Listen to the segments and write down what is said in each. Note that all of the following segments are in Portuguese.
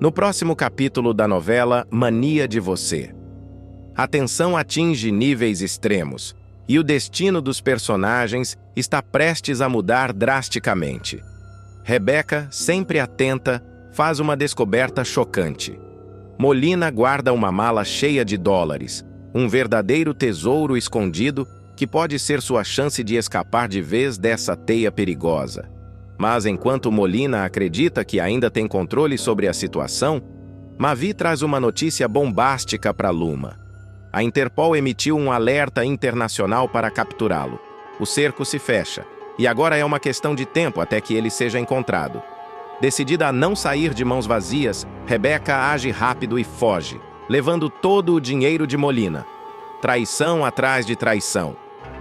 No próximo capítulo da novela Mania de Você. A tensão atinge níveis extremos e o destino dos personagens está prestes a mudar drasticamente. Rebecca, sempre atenta, faz uma descoberta chocante. Molina guarda uma mala cheia de dólares, um verdadeiro tesouro escondido que pode ser sua chance de escapar de vez dessa teia perigosa. Mas enquanto Molina acredita que ainda tem controle sobre a situação, Mavi traz uma notícia bombástica para Luma. A Interpol emitiu um alerta internacional para capturá-lo. O cerco se fecha, e agora é uma questão de tempo até que ele seja encontrado. Decidida a não sair de mãos vazias, Rebecca age rápido e foge, levando todo o dinheiro de Molina. Traição atrás de traição.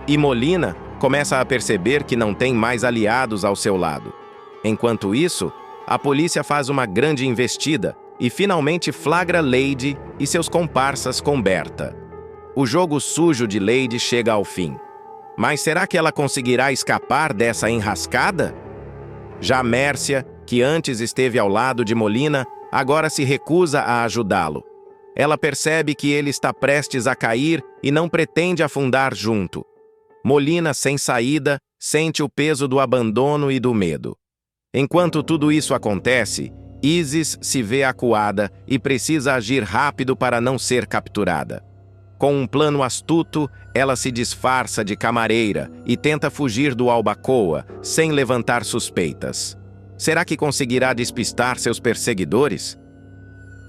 E Molina começa a perceber que não tem mais aliados ao seu lado. Enquanto isso, a polícia faz uma grande investida e finalmente flagra Lady e seus comparsas com Berta. O jogo sujo de Lady chega ao fim. Mas será que ela conseguirá escapar dessa enrascada? Já Mércia, que antes esteve ao lado de Molina, agora se recusa a ajudá-lo. Ela percebe que ele está prestes a cair e não pretende afundar junto. Molina, sem saída, sente o peso do abandono e do medo. Enquanto tudo isso acontece, Isis se vê acuada e precisa agir rápido para não ser capturada. Com um plano astuto, ela se disfarça de camareira e tenta fugir do Albacoa, sem levantar suspeitas. Será que conseguirá despistar seus perseguidores?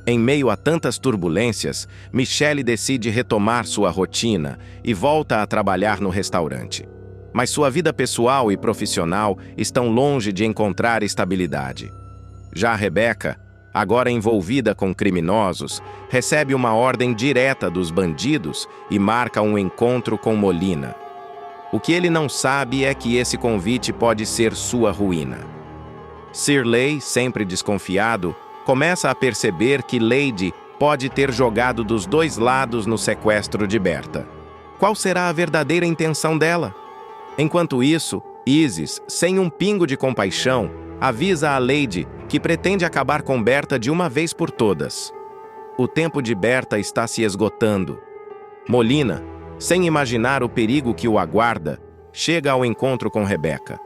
Em meio a tantas turbulências, Michelle decide retomar sua rotina e volta a trabalhar no restaurante. Mas sua vida pessoal e profissional estão longe de encontrar estabilidade. Já Rebecca, agora envolvida com criminosos, recebe uma ordem direta dos bandidos e marca um encontro com Molina. O que ele não sabe é que esse convite pode ser sua ruína. Shirley, sempre desconfiado, começa a perceber que Lady pode ter jogado dos dois lados no sequestro de Berta. Qual será a verdadeira intenção dela? Enquanto isso, Isis, sem um pingo de compaixão, avisa a Lady que pretende acabar com Berta de uma vez por todas. O tempo de Berta está se esgotando. Molina, sem imaginar o perigo que o aguarda, chega ao encontro com Rebecca.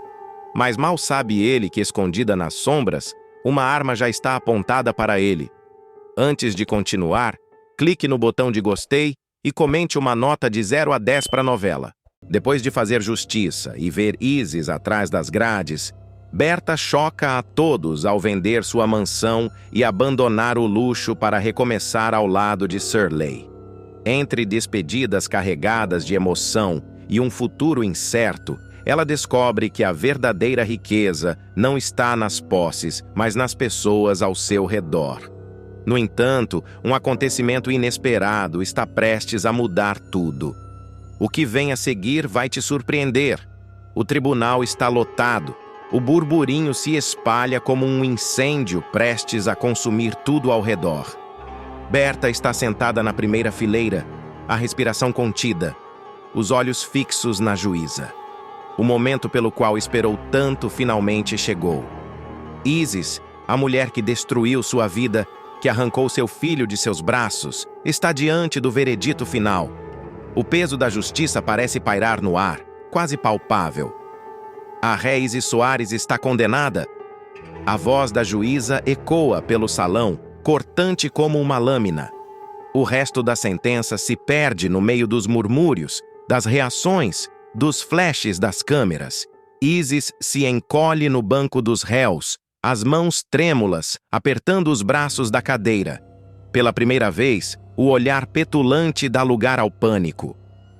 Mas mal sabe ele que, escondida nas sombras, uma arma já está apontada para ele. Antes de continuar, clique no botão de gostei e comente uma nota de 0 a 10 para a novela. Depois de fazer justiça e ver Isis atrás das grades, Berta choca a todos ao vender sua mansão e abandonar o luxo para recomeçar ao lado de Shirley. Entre despedidas carregadas de emoção e um futuro incerto, ela descobre que a verdadeira riqueza não está nas posses, mas nas pessoas ao seu redor. No entanto, um acontecimento inesperado está prestes a mudar tudo. O que vem a seguir vai te surpreender. O tribunal está lotado. O burburinho se espalha como um incêndio prestes a consumir tudo ao redor. Berta está sentada na primeira fileira, a respiração contida, os olhos fixos na juíza. O momento pelo qual esperou tanto finalmente chegou. Isis, a mulher que destruiu sua vida, que arrancou seu filho de seus braços, está diante do veredito final. O peso da justiça parece pairar no ar, quase palpável. A ré Isis Soares está condenada. A voz da juíza ecoa pelo salão, cortante como uma lâmina. O resto da sentença se perde no meio dos murmúrios, das reações, dos flashes das câmeras. Isis se encolhe no banco dos réus, as mãos trêmulas, apertando os braços da cadeira. Pela primeira vez, o olhar petulante dá lugar ao pânico.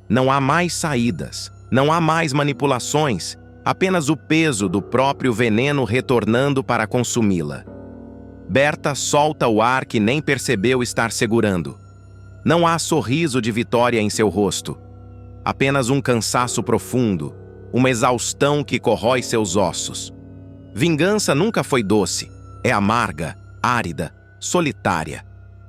Não há mais saídas, não há mais manipulações, apenas o peso do próprio veneno retornando para consumi-la. Berta solta o ar que nem percebeu estar segurando. Não há sorriso de vitória em seu rosto. Apenas um cansaço profundo, uma exaustão que corrói seus ossos. Vingança nunca foi doce, é amarga, árida, solitária.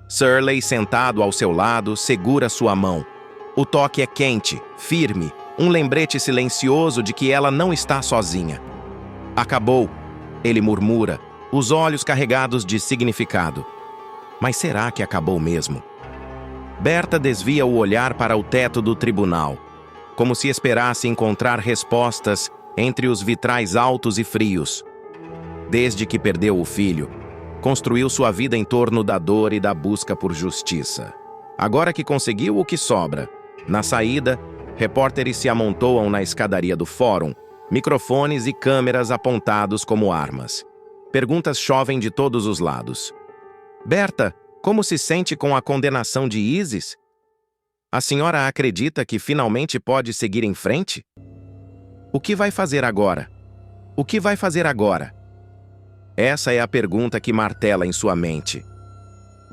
Shirley, sentado ao seu lado, segura sua mão. O toque é quente, firme, um lembrete silencioso de que ela não está sozinha. Acabou, ele murmura, os olhos carregados de significado. Mas será que acabou mesmo? Berta desvia o olhar para o teto do tribunal, como se esperasse encontrar respostas entre os vitrais altos e frios. Desde que perdeu o filho, construiu sua vida em torno da dor e da busca por justiça. Agora que conseguiu o que sobra, na saída, repórteres se amontoam na escadaria do fórum, microfones e câmeras apontados como armas. Perguntas chovem de todos os lados. Berta, como se sente com a condenação de Isis? A senhora acredita que finalmente pode seguir em frente? O que vai fazer agora? O que vai fazer agora? Essa é a pergunta que martela em sua mente.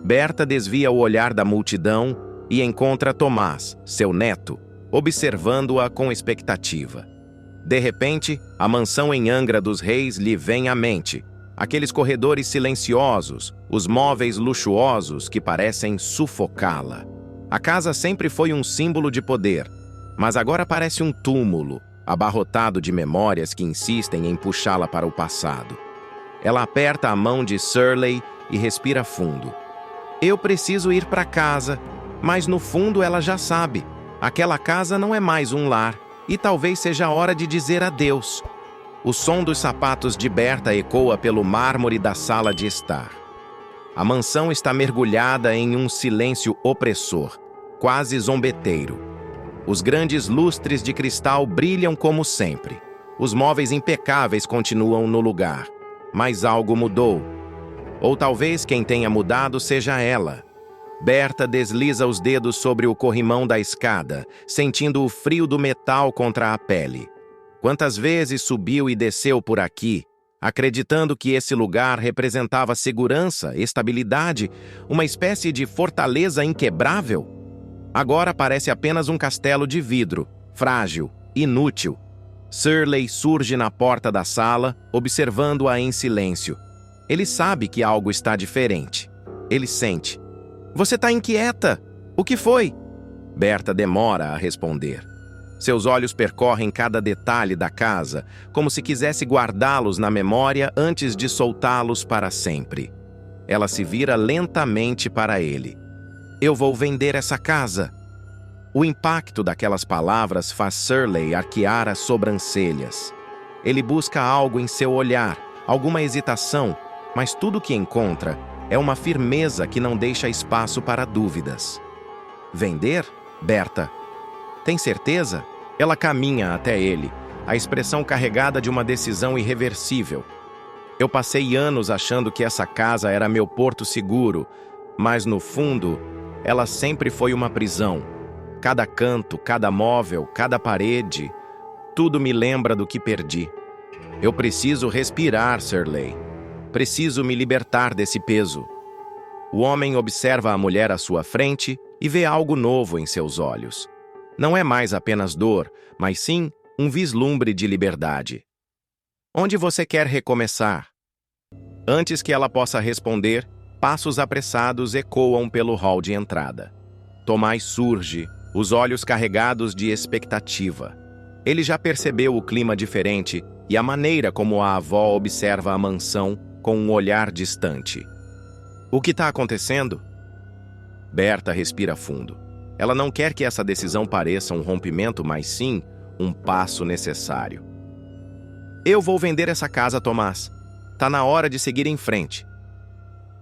Berta desvia o olhar da multidão e encontra Tomás, seu neto, observando-a com expectativa. De repente, a mansão em Angra dos Reis lhe vem à mente. Aqueles corredores silenciosos, os móveis luxuosos que parecem sufocá-la. A casa sempre foi um símbolo de poder, mas agora parece um túmulo, abarrotado de memórias que insistem em puxá-la para o passado. Ela aperta a mão de Shirley e respira fundo. Eu preciso ir para casa, mas no fundo ela já sabe. Aquela casa não é mais um lar, e talvez seja a hora de dizer adeus. O som dos sapatos de Berta ecoa pelo mármore da sala de estar. A mansão está mergulhada em um silêncio opressor, quase zombeteiro. Os grandes lustres de cristal brilham como sempre. Os móveis impecáveis continuam no lugar. Mas algo mudou. Ou talvez quem tenha mudado seja ela. Berta desliza os dedos sobre o corrimão da escada, sentindo o frio do metal contra a pele. Quantas vezes subiu e desceu por aqui, acreditando que esse lugar representava segurança, estabilidade, uma espécie de fortaleza inquebrável? Agora parece apenas um castelo de vidro, frágil, inútil. Shirley surge na porta da sala, observando-a em silêncio. Ele sabe que algo está diferente. Ele sente. Você está inquieta? O que foi? Berta demora a responder. Seus olhos percorrem cada detalhe da casa, como se quisesse guardá-los na memória antes de soltá-los para sempre. Ela se vira lentamente para ele. Eu vou vender essa casa. O impacto daquelas palavras faz Shirley arquear as sobrancelhas. Ele busca algo em seu olhar, alguma hesitação, mas tudo que encontra é uma firmeza que não deixa espaço para dúvidas. Vender? Berta. Tem certeza? Ela caminha até ele, a expressão carregada de uma decisão irreversível. Eu passei anos achando que essa casa era meu porto seguro, mas no fundo, ela sempre foi uma prisão. Cada canto, cada móvel, cada parede, tudo me lembra do que perdi. Eu preciso respirar, Shirley. Preciso me libertar desse peso. O homem observa a mulher à sua frente e vê algo novo em seus olhos. Não é mais apenas dor, mas sim um vislumbre de liberdade. Onde você quer recomeçar? Antes que ela possa responder, passos apressados ecoam pelo hall de entrada. Tomás surge, os olhos carregados de expectativa. Ele já percebeu o clima diferente e a maneira como a avó observa a mansão com um olhar distante. O que está acontecendo? Berta respira fundo. Ela não quer que essa decisão pareça um rompimento, mas sim um passo necessário. Eu vou vender essa casa, Tomás. Tá na hora de seguir em frente.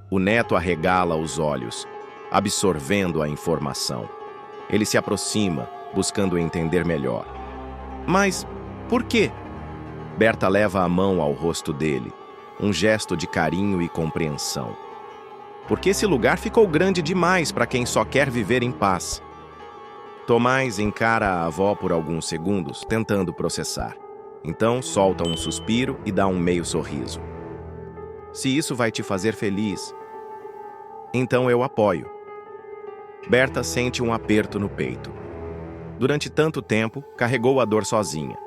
O neto arregala os olhos, absorvendo a informação. Ele se aproxima, buscando entender melhor. Mas por quê? Berta leva a mão ao rosto dele, um gesto de carinho e compreensão. Porque esse lugar ficou grande demais para quem só quer viver em paz. Tomás encara a avó por alguns segundos, tentando processar. Então solta um suspiro e dá um meio sorriso. Se isso vai te fazer feliz, então eu apoio. Berta sente um aperto no peito. Durante tanto tempo, carregou a dor sozinha.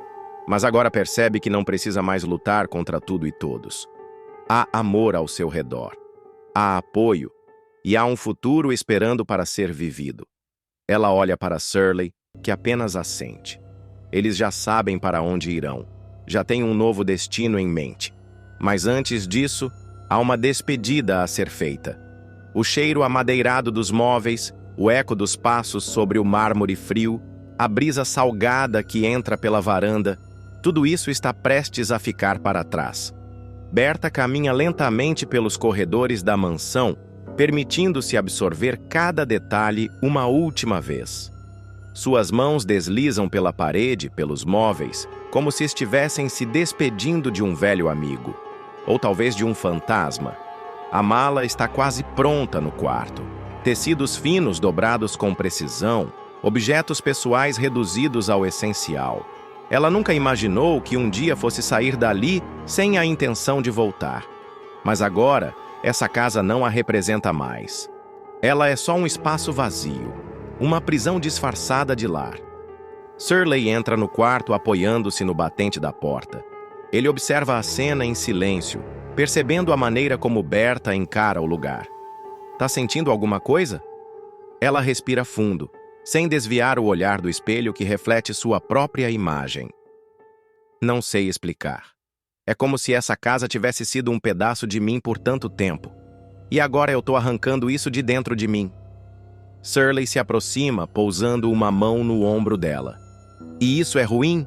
Mas agora percebe que não precisa mais lutar contra tudo e todos. Há amor ao seu redor. Há apoio. E há um futuro esperando para ser vivido. Ela olha para Shirley, que apenas assente. Eles já sabem para onde irão. Já têm um novo destino em mente. Mas antes disso, há uma despedida a ser feita. O cheiro amadeirado dos móveis, o eco dos passos sobre o mármore frio, a brisa salgada que entra pela varanda, tudo isso está prestes a ficar para trás. Berta caminha lentamente pelos corredores da mansão, permitindo-se absorver cada detalhe uma última vez. Suas mãos deslizam pela parede, pelos móveis, como se estivessem se despedindo de um velho amigo, ou talvez de um fantasma. A mala está quase pronta no quarto. Tecidos finos dobrados com precisão, objetos pessoais reduzidos ao essencial. Ela nunca imaginou que um dia fosse sair dali sem a intenção de voltar. Mas agora, essa casa não a representa mais. Ela é só um espaço vazio, uma prisão disfarçada de lar. Shirley entra no quarto apoiando-se no batente da porta. Ele observa a cena em silêncio, percebendo a maneira como Berta encara o lugar. Tá sentindo alguma coisa? Ela respira fundo, sem desviar o olhar do espelho que reflete sua própria imagem. Não sei explicar. É como se essa casa tivesse sido um pedaço de mim por tanto tempo. E agora eu tô arrancando isso de dentro de mim. Shirley se aproxima, pousando uma mão no ombro dela. E isso é ruim?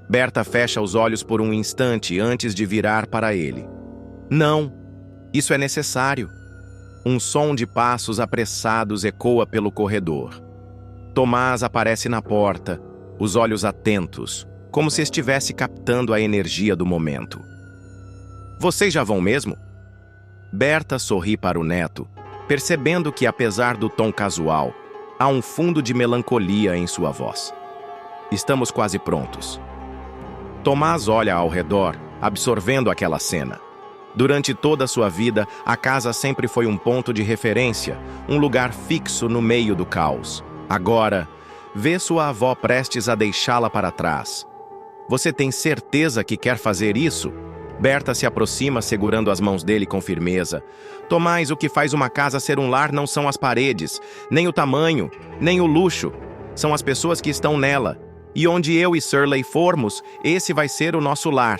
Berta fecha os olhos por um instante antes de virar para ele. Não, isso é necessário. Um som de passos apressados ecoa pelo corredor. Tomás aparece na porta, os olhos atentos, como se estivesse captando a energia do momento. Vocês já vão mesmo? Berta sorri para o neto, percebendo que, apesar do tom casual, há um fundo de melancolia em sua voz. Estamos quase prontos. Tomás olha ao redor, absorvendo aquela cena. Durante toda a sua vida, a casa sempre foi um ponto de referência, um lugar fixo no meio do caos. Agora, vê sua avó prestes a deixá-la para trás. Você tem certeza que quer fazer isso? Berta se aproxima, segurando as mãos dele com firmeza. Tomás, o que faz uma casa ser um lar não são as paredes, nem o tamanho, nem o luxo. São as pessoas que estão nela. E onde eu e Shirley formos, esse vai ser o nosso lar.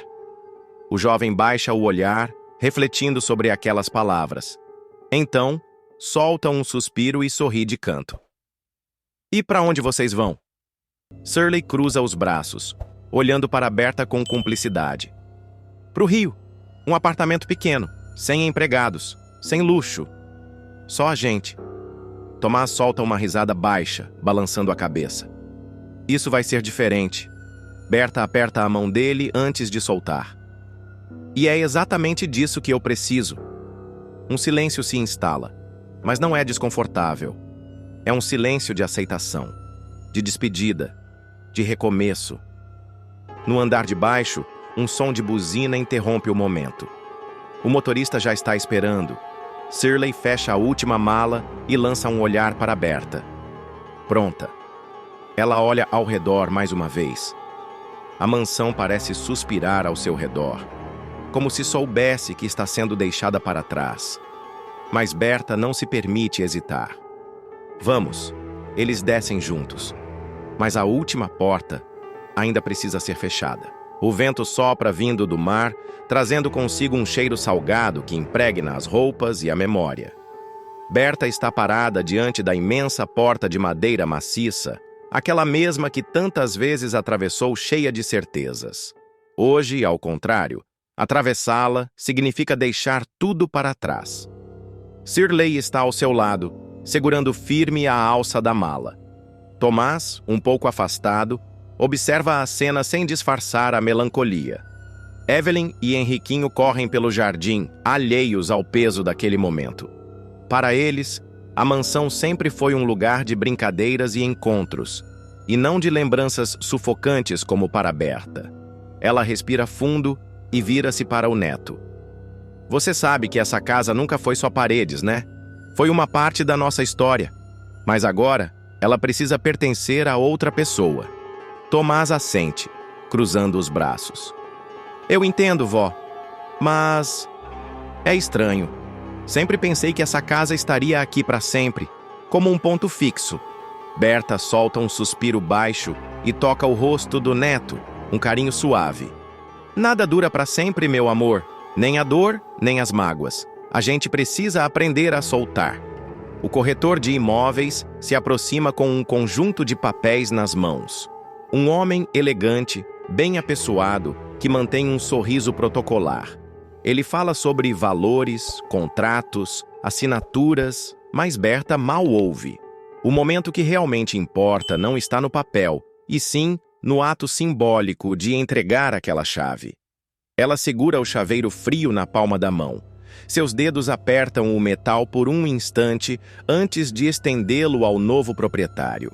O jovem baixa o olhar, refletindo sobre aquelas palavras. Então, solta um suspiro e sorri de canto. E para onde vocês vão? Shirley cruza os braços, olhando para Berta com cumplicidade. Pro Rio. Um apartamento pequeno, sem empregados, sem luxo. Só a gente. Tomás solta uma risada baixa, balançando a cabeça. Isso vai ser diferente. Berta aperta a mão dele antes de soltar. E é exatamente disso que eu preciso. Um silêncio se instala, mas não é desconfortável. É um silêncio de aceitação, de despedida, de recomeço. No andar de baixo, um som de buzina interrompe o momento. O motorista já está esperando. Shirley fecha a última mala e lança um olhar para Berta. Pronta. Ela olha ao redor mais uma vez. A mansão parece suspirar ao seu redor, como se soubesse que está sendo deixada para trás. Mas Berta não se permite hesitar. Vamos, eles descem juntos. Mas a última porta ainda precisa ser fechada. O vento sopra vindo do mar, trazendo consigo um cheiro salgado que impregna as roupas e a memória. Berta está parada diante da imensa porta de madeira maciça, aquela mesma que tantas vezes atravessou cheia de certezas. Hoje, ao contrário, atravessá-la significa deixar tudo para trás. Shirley está ao seu lado, segurando firme a alça da mala. Tomás, um pouco afastado, observa a cena sem disfarçar a melancolia. Evelyn e Henriquinho correm pelo jardim, alheios ao peso daquele momento. Para eles, a mansão sempre foi um lugar de brincadeiras e encontros, e não de lembranças sufocantes como para Berta. Ela respira fundo e vira-se para o neto. Você sabe que essa casa nunca foi só paredes, né? Foi uma parte da nossa história. Mas agora, ela precisa pertencer a outra pessoa. Tomás assente, cruzando os braços. Eu entendo, vó, mas é estranho. Sempre pensei que essa casa estaria aqui para sempre, como um ponto fixo. Berta solta um suspiro baixo e toca o rosto do neto, um carinho suave. Nada dura para sempre, meu amor, nem a dor, nem as mágoas. A gente precisa aprender a soltar. O corretor de imóveis se aproxima com um conjunto de papéis nas mãos. Um homem elegante, bem apessoado, que mantém um sorriso protocolar. Ele fala sobre valores, contratos, assinaturas, mas Berta mal ouve. O momento que realmente importa não está no papel, e sim no ato simbólico de entregar aquela chave. Ela segura o chaveiro frio na palma da mão. Seus dedos apertam o metal por um instante antes de estendê-lo ao novo proprietário.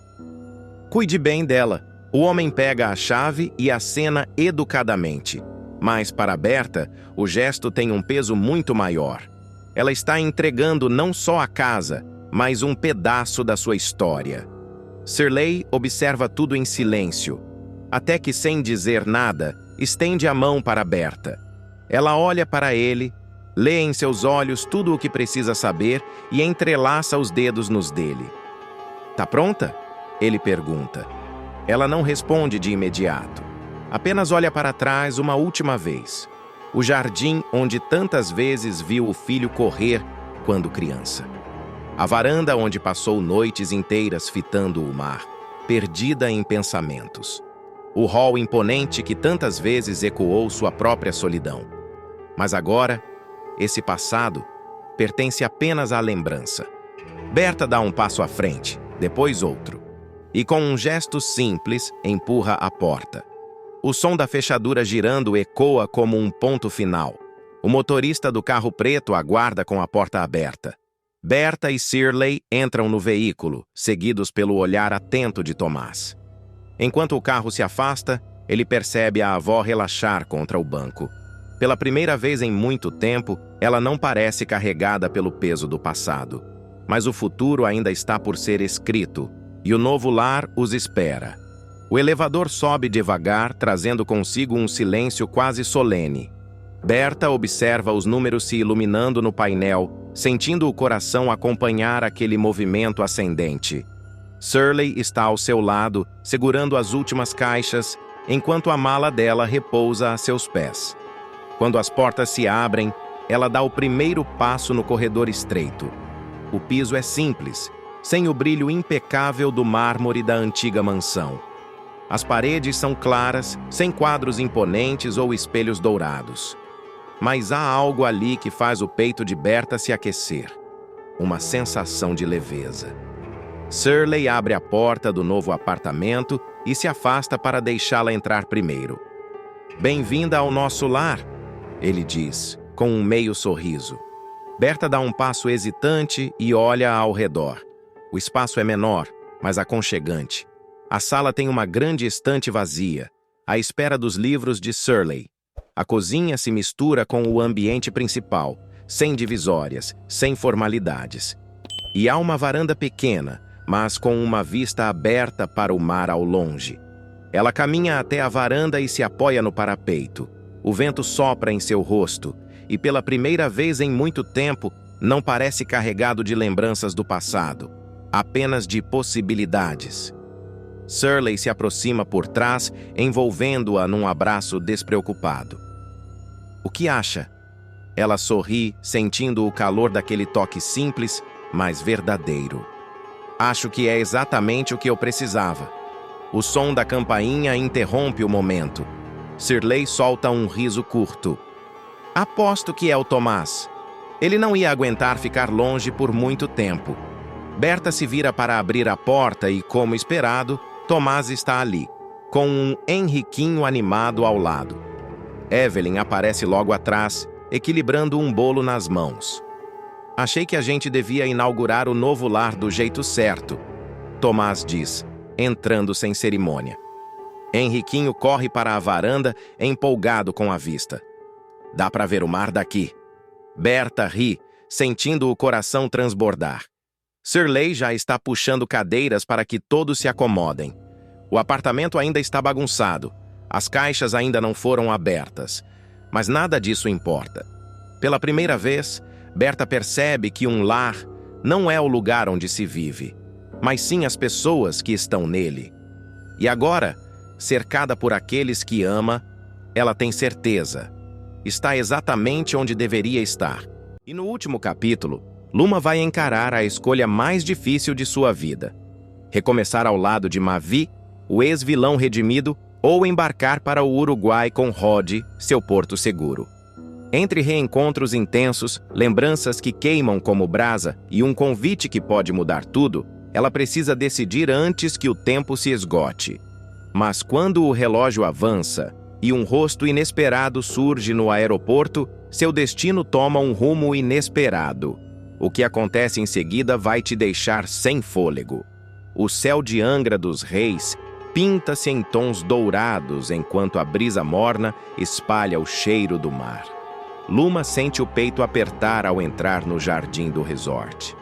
Cuide bem dela. O homem pega a chave e acena educadamente. Mas para Berta, o gesto tem um peso muito maior. Ela está entregando não só a casa, mas um pedaço da sua história. Shirley observa tudo em silêncio, até que, sem dizer nada, estende a mão para Berta. Ela olha para ele, lê em seus olhos tudo o que precisa saber e entrelaça os dedos nos dele. "Tá pronta?" ele pergunta. Ela não responde de imediato. Apenas olha para trás uma última vez. O jardim onde tantas vezes viu o filho correr quando criança. A varanda onde passou noites inteiras fitando o mar, perdida em pensamentos. O hall imponente que tantas vezes ecoou sua própria solidão. Mas agora, esse passado pertence apenas à lembrança. Berta dá um passo à frente, depois outro, e com um gesto simples empurra a porta. O som da fechadura girando ecoa como um ponto final. O motorista do carro preto aguarda com a porta aberta. Berta e Shirley entram no veículo, seguidos pelo olhar atento de Tomás. Enquanto o carro se afasta, ele percebe a avó relaxar contra o banco. Pela primeira vez em muito tempo, ela não parece carregada pelo peso do passado. Mas o futuro ainda está por ser escrito, e o novo lar os espera. O elevador sobe devagar, trazendo consigo um silêncio quase solene. Berta observa os números se iluminando no painel, sentindo o coração acompanhar aquele movimento ascendente. Shirley está ao seu lado, segurando as últimas caixas, enquanto a mala dela repousa a seus pés. Quando as portas se abrem, ela dá o primeiro passo no corredor estreito. O piso é simples, sem o brilho impecável do mármore da antiga mansão. As paredes são claras, sem quadros imponentes ou espelhos dourados. Mas há algo ali que faz o peito de Berta se aquecer. Uma sensação de leveza. Shirley abre a porta do novo apartamento e se afasta para deixá-la entrar primeiro. "Bem-vinda ao nosso lar", ele diz, com um meio sorriso. Berta dá um passo hesitante e olha ao redor. O espaço é menor, mas aconchegante. A sala tem uma grande estante vazia, à espera dos livros de Shirley. A cozinha se mistura com o ambiente principal, sem divisórias, sem formalidades. E há uma varanda pequena, mas com uma vista aberta para o mar ao longe. Ela caminha até a varanda e se apoia no parapeito. O vento sopra em seu rosto, e pela primeira vez em muito tempo, não parece carregado de lembranças do passado, apenas de possibilidades. Shirley se aproxima por trás, envolvendo-a num abraço despreocupado. "O que acha?" Ela sorri, sentindo o calor daquele toque simples, mas verdadeiro. "Acho que é exatamente o que eu precisava." O som da campainha interrompe o momento. Shirley solta um riso curto. "Aposto que é o Tomás. Ele não ia aguentar ficar longe por muito tempo." Berta se vira para abrir a porta e, como esperado, Tomás está ali, com um Henriquinho animado ao lado. Evelyn aparece logo atrás, equilibrando um bolo nas mãos. "Achei que a gente devia inaugurar o novo lar do jeito certo", Tomás diz, entrando sem cerimônia. Henriquinho corre para a varanda, empolgado com a vista. "Dá para ver o mar daqui." Berta ri, sentindo o coração transbordar. Shirley já está puxando cadeiras para que todos se acomodem. O apartamento ainda está bagunçado. As caixas ainda não foram abertas. Mas nada disso importa. Pela primeira vez, Berta percebe que um lar não é o lugar onde se vive, mas sim as pessoas que estão nele. E agora, cercada por aqueles que ama, ela tem certeza. Está exatamente onde deveria estar. E no último capítulo, Luma vai encarar a escolha mais difícil de sua vida: recomeçar ao lado de Mavi, o ex-vilão redimido, ou embarcar para o Uruguai com Rod, seu porto seguro. Entre reencontros intensos, lembranças que queimam como brasa e um convite que pode mudar tudo, ela precisa decidir antes que o tempo se esgote. Mas quando o relógio avança e um rosto inesperado surge no aeroporto, seu destino toma um rumo inesperado. O que acontece em seguida vai te deixar sem fôlego. O céu de Angra dos Reis pinta-se em tons dourados enquanto a brisa morna espalha o cheiro do mar. Luma sente o peito apertar ao entrar no jardim do resort.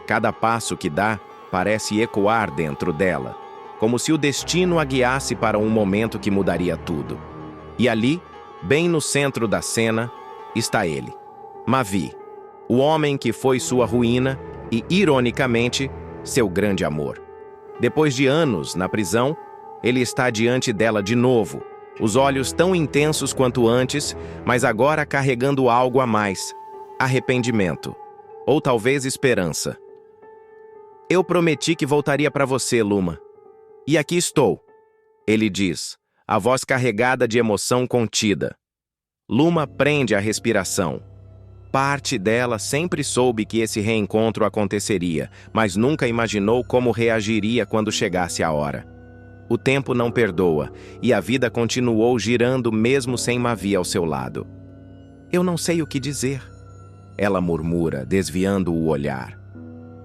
Cada passo que dá parece ecoar dentro dela, como se o destino a guiasse para um momento que mudaria tudo. E ali, bem no centro da cena, está ele, Mavi, o homem que foi sua ruína e, ironicamente, seu grande amor. Depois de anos na prisão, ele está diante dela de novo, os olhos tão intensos quanto antes, mas agora carregando algo a mais: arrependimento, ou talvez esperança. Eu prometi que voltaria para você, Luma. E aqui estou, ele diz, a voz carregada de emoção contida. Luma prende a respiração. Parte dela sempre soube que esse reencontro aconteceria, mas nunca imaginou como reagiria quando chegasse a hora. O tempo não perdoa, e a vida continuou girando mesmo sem Mavi ao seu lado. Eu não sei o que dizer, ela murmura, desviando o olhar.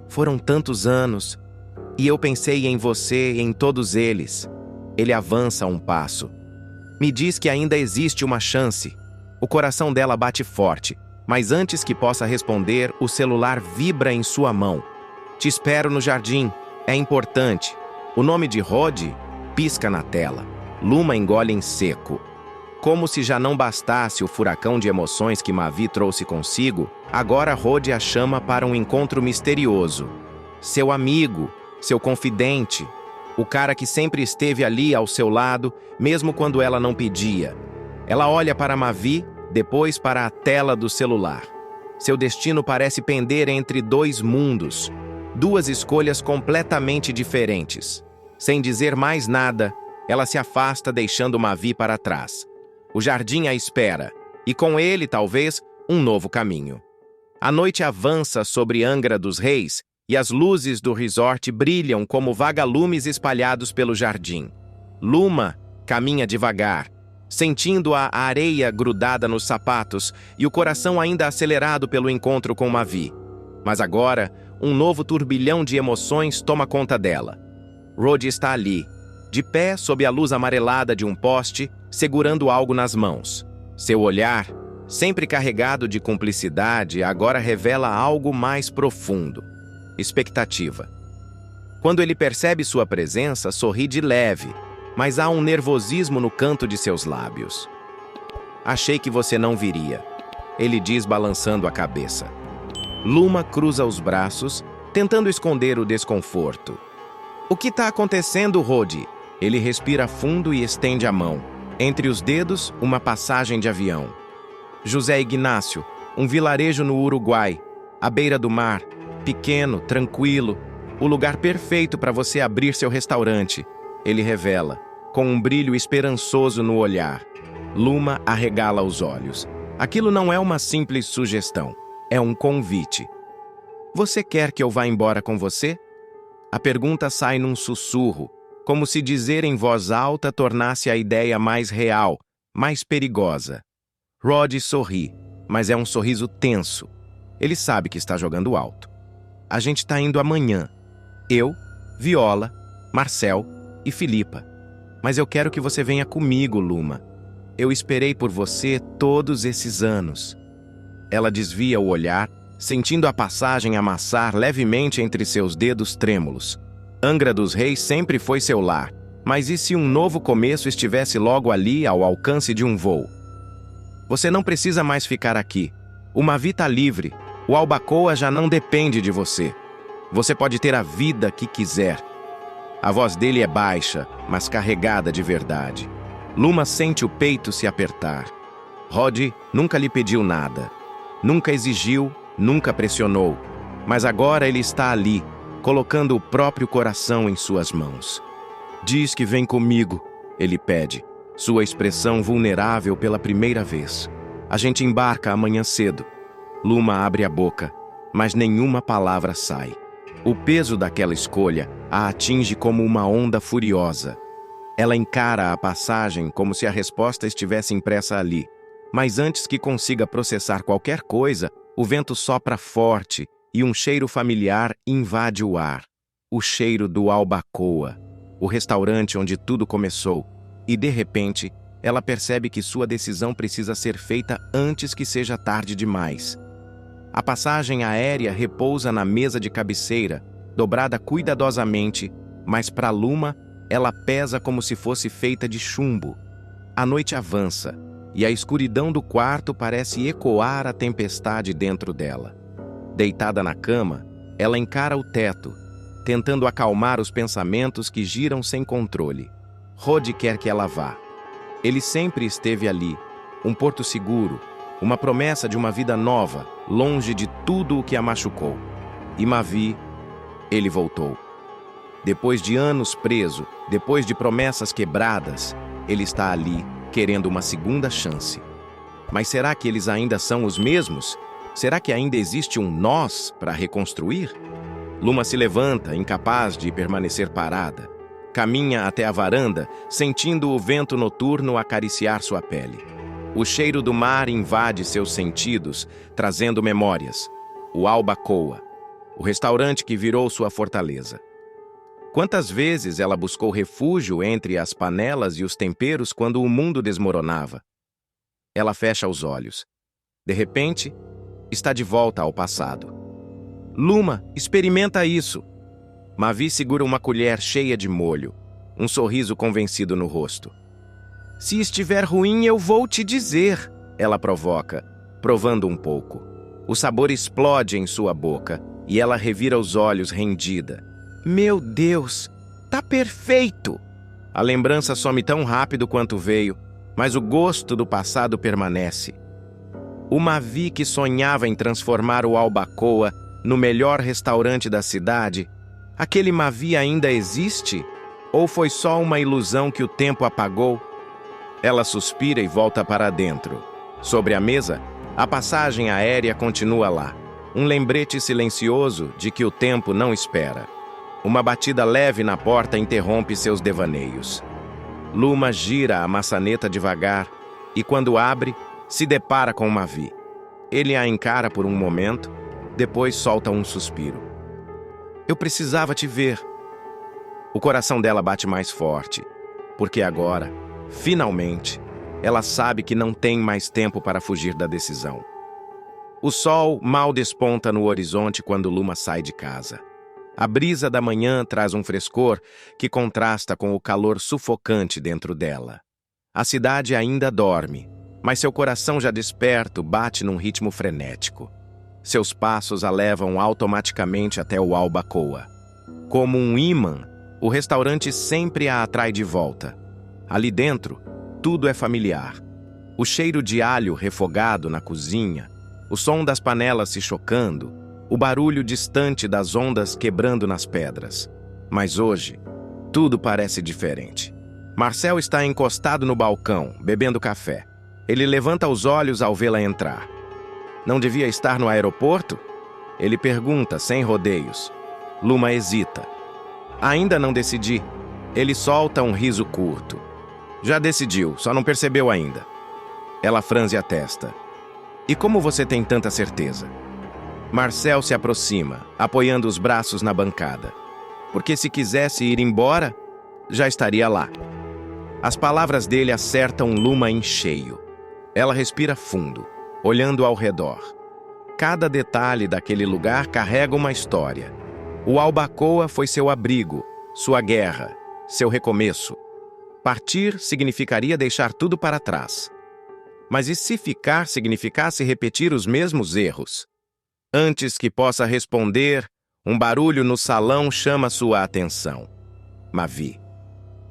Foram tantos anos, e eu pensei em você e em todos eles. Ele avança um passo. Me diz que ainda existe uma chance. O coração dela bate forte, mas antes que possa responder, o celular vibra em sua mão. Te espero no jardim, é importante. O nome de Rod pisca na tela. Luma engole em seco. Como se já não bastasse o furacão de emoções que Mavi trouxe consigo, agora Rod a chama para um encontro misterioso. Seu amigo, seu confidente, o cara que sempre esteve ali ao seu lado, mesmo quando ela não pedia. Ela olha para Mavi, depois para a tela do celular. Seu destino parece pender entre dois mundos, duas escolhas completamente diferentes. Sem dizer mais nada, ela se afasta, deixando Mavi para trás. O jardim a espera, e com ele, talvez, um novo caminho. A noite avança sobre Angra dos Reis, e as luzes do resort brilham como vagalumes espalhados pelo jardim. Luma caminha devagar, sentindo a areia grudada nos sapatos e o coração ainda acelerado pelo encontro com Mavi. Mas agora, um novo turbilhão de emoções toma conta dela. Rod está ali, de pé sob a luz amarelada de um poste, segurando algo nas mãos. Seu olhar, sempre carregado de cumplicidade, agora revela algo mais profundo: expectativa. Quando ele percebe sua presença, sorri de leve, mas há um nervosismo no canto de seus lábios. Achei que você não viria, ele diz balançando a cabeça. Luma cruza os braços, tentando esconder o desconforto. O que está acontecendo, Rod? Ele respira fundo e estende a mão. Entre os dedos, uma passagem de avião. José Ignácio, um vilarejo no Uruguai, à beira do mar, pequeno, tranquilo, o lugar perfeito para você abrir seu restaurante, ele revela, com um brilho esperançoso no olhar. Luma arregala os olhos. Aquilo não é uma simples sugestão, é um convite. Você quer que eu vá embora com você? A pergunta sai num sussurro, como se dizer em voz alta tornasse a ideia mais real, mais perigosa. Rod sorri, mas é um sorriso tenso. Ele sabe que está jogando alto. A gente está indo amanhã. Eu, Viola, Marcel e Filipa. Mas eu quero que você venha comigo, Luma. Eu esperei por você todos esses anos. Ela desvia o olhar, sentindo a passagem amassar levemente entre seus dedos trêmulos. Angra dos Reis sempre foi seu lar, mas e se um novo começo estivesse logo ali ao alcance de um voo? Você não precisa mais ficar aqui. O Mavi está livre. O Albacoa já não depende de você. Você pode ter a vida que quiser. A voz dele é baixa, mas carregada de verdade. Luma sente o peito se apertar. Rod nunca lhe pediu nada. Nunca exigiu, Nunca pressionou, mas agora ele está ali, colocando o próprio coração em suas mãos. Diz que vem comigo, ele pede, sua expressão vulnerável pela primeira vez. A gente embarca amanhã cedo. Luma abre a boca, mas nenhuma palavra sai. O peso daquela escolha a atinge como uma onda furiosa. Ela encara a passagem como se a resposta estivesse impressa ali. Mas antes que consiga processar qualquer coisa, o vento sopra forte e um cheiro familiar invade o ar. O cheiro do Albacoa, o restaurante onde tudo começou. E, de repente, ela percebe que sua decisão precisa ser feita antes que seja tarde demais. A passagem aérea repousa na mesa de cabeceira, dobrada cuidadosamente, mas para Luma, ela pesa como se fosse feita de chumbo. A noite avança, e a escuridão do quarto parece ecoar a tempestade dentro dela. Deitada na cama, ela encara o teto, tentando acalmar os pensamentos que giram sem controle. Rod quer que ela vá. Ele sempre esteve ali, um porto seguro, uma promessa de uma vida nova, longe de tudo o que a machucou. E Mavi, ele voltou. Depois de anos preso, depois de promessas quebradas, ele está ali, querendo uma segunda chance. Mas será que eles ainda são os mesmos? Será que ainda existe um nós para reconstruir? Luma se levanta, incapaz de permanecer parada. Caminha até a varanda, sentindo o vento noturno acariciar sua pele. O cheiro do mar invade seus sentidos, trazendo memórias. O Albacoa, o restaurante que virou sua fortaleza. Quantas vezes ela buscou refúgio entre as panelas e os temperos quando o mundo desmoronava? Ela fecha os olhos. De repente, está de volta ao passado. Luma, experimenta isso. Mavi segura uma colher cheia de molho, um sorriso convencido no rosto. Se estiver ruim, eu vou te dizer, ela provoca, provando um pouco. O sabor explode em sua boca e ela revira os olhos rendida. Meu Deus, tá perfeito! A lembrança some tão rápido quanto veio, mas o gosto do passado permanece. O Mavi que sonhava em transformar o Albacoa no melhor restaurante da cidade, aquele Mavi ainda existe? Ou foi só uma ilusão que o tempo apagou? Ela suspira e volta para dentro. Sobre a mesa, a passagem aérea continua lá. Um lembrete silencioso de que o tempo não espera. Uma batida leve na porta interrompe seus devaneios. Luma gira a maçaneta devagar e, quando abre, se depara com Mavi. Ele a encara por um momento, depois solta um suspiro. Eu precisava te ver. O coração dela bate mais forte, porque agora, finalmente, ela sabe que não tem mais tempo para fugir da decisão. O sol mal desponta no horizonte quando Luma sai de casa. A brisa da manhã traz um frescor que contrasta com o calor sufocante dentro dela. A cidade ainda dorme, mas seu coração já desperto bate num ritmo frenético. Seus passos a levam automaticamente até o Albacoa. Como um ímã, o restaurante sempre a atrai de volta. Ali dentro, tudo é familiar. O cheiro de alho refogado na cozinha, o som das panelas se chocando, o barulho distante das ondas quebrando nas pedras. Mas hoje, tudo parece diferente. Marcel está encostado no balcão, bebendo café. Ele levanta os olhos ao vê-la entrar. Não devia estar no aeroporto? Ele pergunta, sem rodeios. Luma hesita. Ainda não decidi. Ele solta um riso curto. Já decidiu, só não percebeu ainda. Ela franze a testa. E como você tem tanta certeza? Marcel se aproxima, apoiando os braços na bancada. Porque se quisesse ir embora, já estaria lá. As palavras dele acertam Luma em cheio. Ela respira fundo, olhando ao redor. Cada detalhe daquele lugar carrega uma história. O Albacoa foi seu abrigo, sua guerra, seu recomeço. Partir significaria deixar tudo para trás. Mas e se ficar significasse repetir os mesmos erros? Antes que possa responder, um barulho no salão chama sua atenção. Mavi.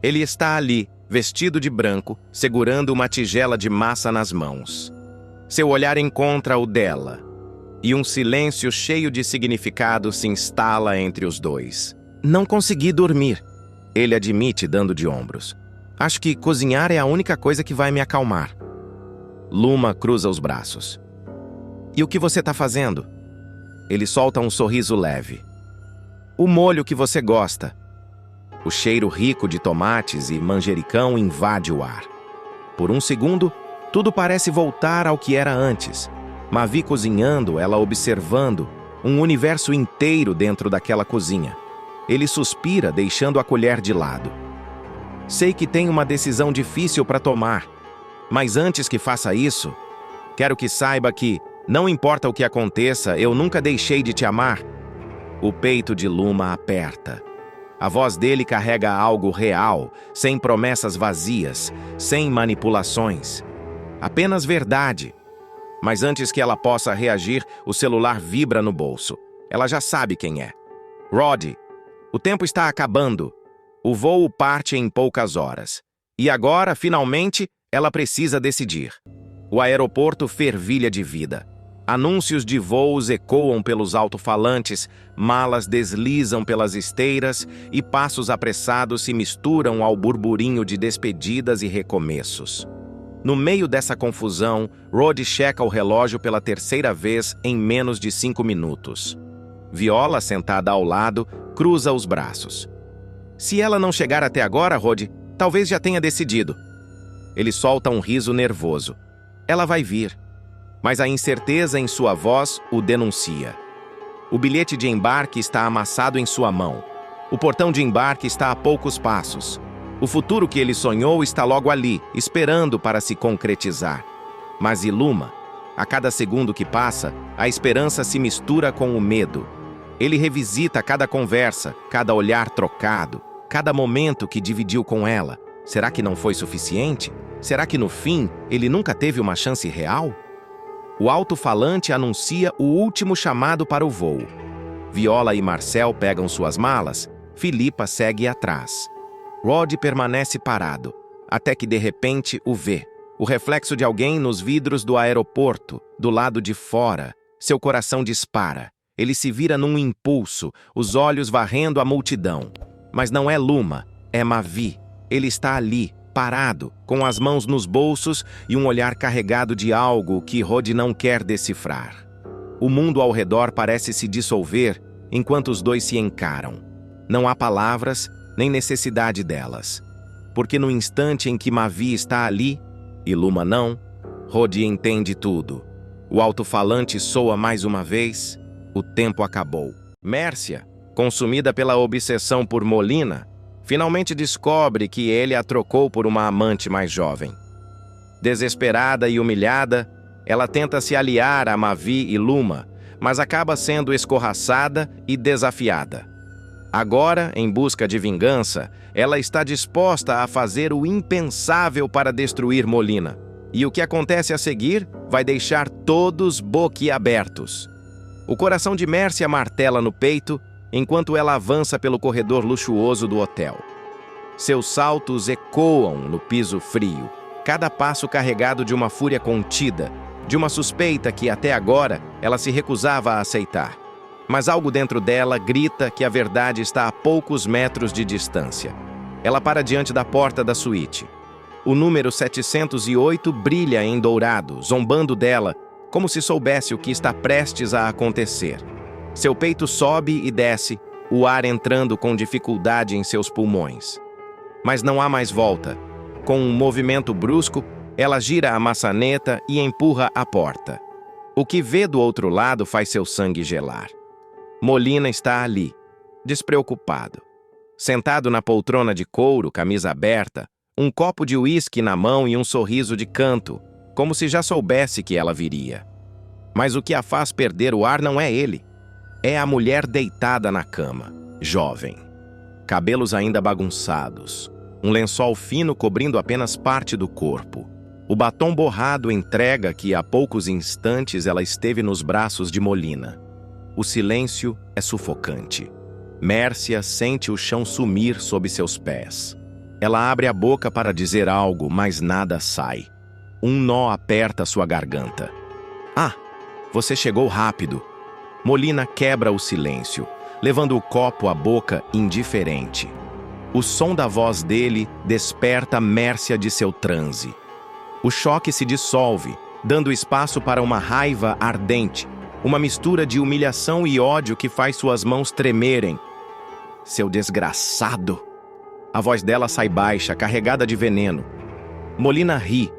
Ele está ali, vestido de branco, segurando uma tigela de massa nas mãos. Seu olhar encontra o dela. e um silêncio cheio de significado se instala entre os dois. Não consegui dormir, ele admite dando de ombros. Acho que cozinhar é a única coisa que vai me acalmar. Luma cruza os braços. E o que você está fazendo? Ele solta um sorriso leve. O molho que você gosta. O cheiro rico de tomates e manjericão invade o ar. Por um segundo, tudo parece voltar ao que era antes. Mavi cozinhando, ela observando, um universo inteiro dentro daquela cozinha. Ele suspira, deixando a colher de lado. Sei que tem uma decisão difícil para tomar, mas antes que faça isso, quero que saiba que, não importa o que aconteça, eu nunca deixei de te amar. O peito de Luma aperta. A voz dele carrega algo real, sem promessas vazias, sem manipulações. Apenas verdade. Mas antes que ela possa reagir, o celular vibra no bolso. Ela já sabe quem é. Rod, o tempo está acabando. O voo parte em poucas horas. E agora, finalmente, ela precisa decidir. O aeroporto fervilha de vida. Anúncios de voos ecoam pelos alto-falantes, malas deslizam pelas esteiras e passos apressados se misturam ao burburinho de despedidas e recomeços. No meio dessa confusão, Rod checa o relógio pela terceira vez em menos de 5 minutos. Viola, sentada ao lado, cruza os braços. Se ela não chegar até agora, Rod, talvez já tenha decidido. Ele solta um riso nervoso. Ela vai vir. Mas a incerteza em sua voz o denuncia. O bilhete de embarque está amassado em sua mão. O portão de embarque está a poucos passos. O futuro que ele sonhou está logo ali, esperando para se concretizar. Mas e Luma? A cada segundo que passa, a esperança se mistura com o medo. Ele revisita cada conversa, cada olhar trocado, cada momento que dividiu com ela. Será que não foi suficiente? Será que no fim ele nunca teve uma chance real? O alto-falante anuncia o último chamado para o voo. Viola e Marcel pegam suas malas, Filipa segue atrás. Rod permanece parado, até que de repente o vê. O reflexo de alguém nos vidros do aeroporto, do lado de fora. Seu coração dispara. Ele se vira num impulso, os olhos varrendo a multidão. Mas não é Luma, é Mavi. Ele está ali, parado, com as mãos nos bolsos e um olhar carregado de algo que Rod não quer decifrar. O mundo ao redor parece se dissolver enquanto os dois se encaram. Não há palavras, nem necessidade delas. Porque no instante em que Mavi está ali, e Luma não, Rod entende tudo. O alto-falante soa mais uma vez, o tempo acabou. Mércia, consumida pela obsessão por Molina, finalmente descobre que ele a trocou por uma amante mais jovem. Desesperada e humilhada, ela tenta se aliar a Mavi e Luma, mas acaba sendo escorraçada e desafiada. Agora, em busca de vingança, ela está disposta a fazer o impensável para destruir Molina. E o que acontece a seguir vai deixar todos boquiabertos. O coração de Mércia martela no peito, enquanto ela avança pelo corredor luxuoso do hotel. Seus saltos ecoam no piso frio, cada passo carregado de uma fúria contida, de uma suspeita que até agora ela se recusava a aceitar. Mas algo dentro dela grita que a verdade está a poucos metros de distância. Ela para diante da porta da suíte. O número 708 brilha em dourado, zombando dela, como se soubesse o que está prestes a acontecer. Seu peito sobe e desce, o ar entrando com dificuldade em seus pulmões. Mas não há mais volta. Com um movimento brusco, ela gira a maçaneta e empurra a porta. O que vê do outro lado faz seu sangue gelar. Molina está ali, despreocupado. Sentado na poltrona de couro, camisa aberta, um copo de uísque na mão e um sorriso de canto, como se já soubesse que ela viria. Mas o que a faz perder o ar não é ele. É a mulher deitada na cama, jovem. Cabelos ainda bagunçados, um lençol fino cobrindo apenas parte do corpo. O batom borrado entrega que há poucos instantes ela esteve nos braços de Molina. O silêncio é sufocante. Mércia sente o chão sumir sob seus pés. Ela abre a boca para dizer algo, mas nada sai. Um nó aperta sua garganta. Ah, Você chegou rápido. Molina quebra o silêncio, levando o copo à boca indiferente. O som da voz dele desperta Mércia de seu transe. O choque se dissolve, dando espaço para uma raiva ardente, uma mistura de humilhação e ódio que faz suas mãos tremerem. Seu desgraçado! A voz dela sai baixa, carregada de veneno. Molina ri,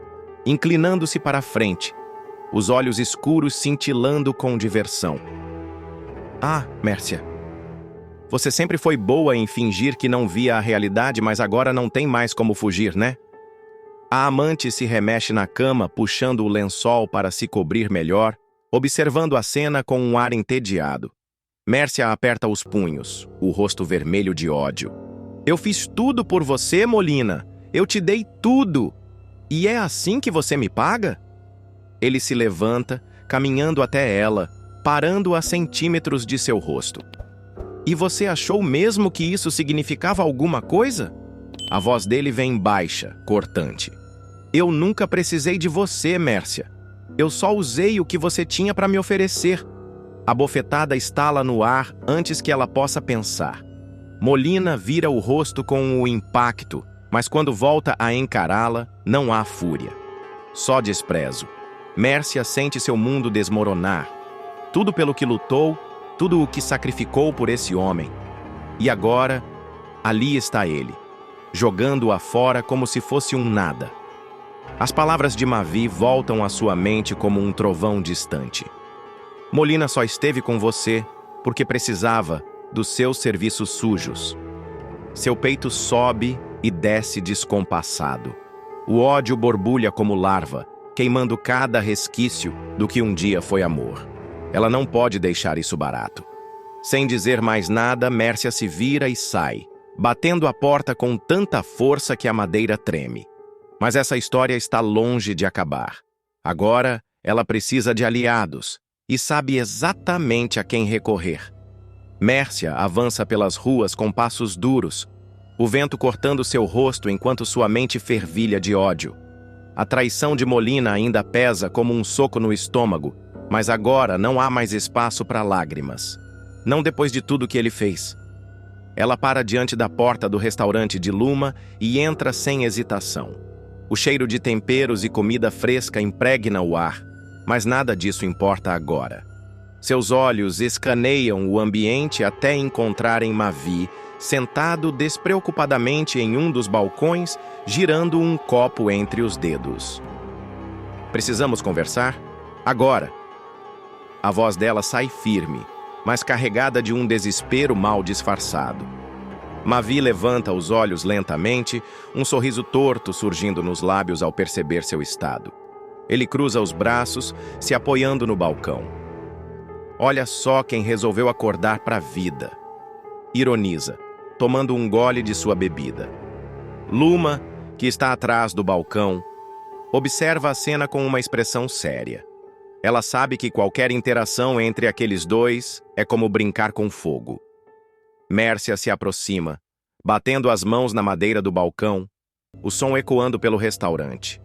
inclinando-se para a frente, os olhos escuros cintilando com diversão. Ah, Mércia. Você sempre foi boa em fingir que não via a realidade, mas agora não tem mais como fugir, né? A amante se remexe na cama, puxando o lençol para se cobrir melhor, observando a cena com um ar entediado. Mércia aperta os punhos, o rosto vermelho de ódio. Eu fiz tudo por você, Molina. Eu te dei tudo. E é assim que você me paga? Ele se levanta, caminhando até ela, parando a centímetros de seu rosto. E você achou mesmo que isso significava alguma coisa? A voz dele vem baixa, cortante. Eu nunca precisei de você, Mércia. Eu só usei o que você tinha para me oferecer. A bofetada estala no ar antes que ela possa pensar. Molina vira o rosto com o impacto, mas quando volta a encará-la, não há fúria. Só desprezo. Mércia sente seu mundo desmoronar. Tudo pelo que lutou, tudo o que sacrificou por esse homem. E agora, ali está ele, jogando-a fora como se fosse um nada. As palavras de Mavi voltam à sua mente como um trovão distante. Molina só esteve com você porque precisava dos seus serviços sujos. Seu peito sobe e desce descompassado. O ódio borbulha como larva, queimando cada resquício do que um dia foi amor. Ela não pode deixar isso barato. Sem dizer mais nada, Mércia se vira e sai, batendo a porta com tanta força que a madeira treme. Mas essa história está longe de acabar. Agora, ela precisa de aliados e sabe exatamente a quem recorrer. Mércia avança pelas ruas com passos duros, o vento cortando seu rosto enquanto sua mente fervilha de ódio. A traição de Molina ainda pesa como um soco no estômago, mas agora não há mais espaço para lágrimas. Não depois de tudo que ele fez. Ela para diante da porta do restaurante de Luma e entra sem hesitação. O cheiro de temperos e comida fresca impregna o ar, mas nada disso importa agora. Seus olhos escaneiam o ambiente até encontrarem Mavi, sentado despreocupadamente em um dos balcões, girando um copo entre os dedos. Precisamos conversar? Agora! A voz dela sai firme, mas carregada de um desespero mal disfarçado. Mavi levanta os olhos lentamente, um sorriso torto surgindo nos lábios ao perceber seu estado. Ele cruza os braços, se apoiando no balcão. Olha só quem resolveu acordar para a vida. Ironiza, tomando um gole de sua bebida. Luma, que está atrás do balcão, observa a cena com uma expressão séria. Ela sabe que qualquer interação entre aqueles dois é como brincar com fogo. Mércia se aproxima, batendo as mãos na madeira do balcão, o som ecoando pelo restaurante.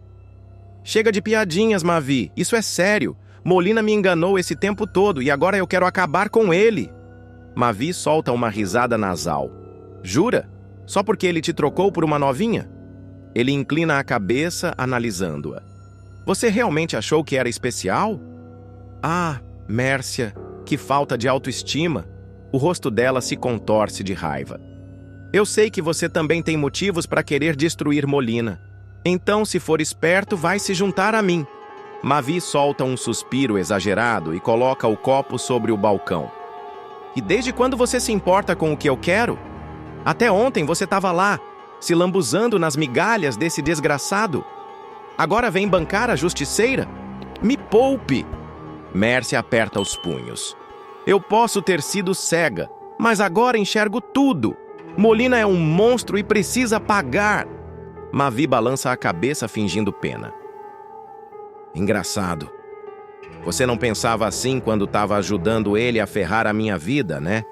Chega de piadinhas, Mavi, isso é sério. Molina me enganou esse tempo todo e agora eu quero acabar com ele. Mavi solta uma risada nasal. Jura? Só porque ele te trocou por uma novinha? Ele inclina a cabeça, analisando-a. Você realmente achou que era especial? Ah, Mércia, que falta de autoestima. O rosto dela se contorce de raiva. Eu sei que você também tem motivos para querer destruir Molina. Então, se for esperto, vai se juntar a mim. Mavi solta um suspiro exagerado e coloca o copo sobre o balcão. E desde quando você se importa com o que eu quero? Até ontem você estava lá, se lambuzando nas migalhas desse desgraçado. Agora vem bancar a justiceira? Me poupe! Mércia aperta os punhos. Eu posso ter sido cega, mas agora enxergo tudo. Molina é um monstro e precisa pagar. Mavi balança a cabeça fingindo pena. Engraçado. Você não pensava assim quando estava ajudando ele a ferrar a minha vida, né?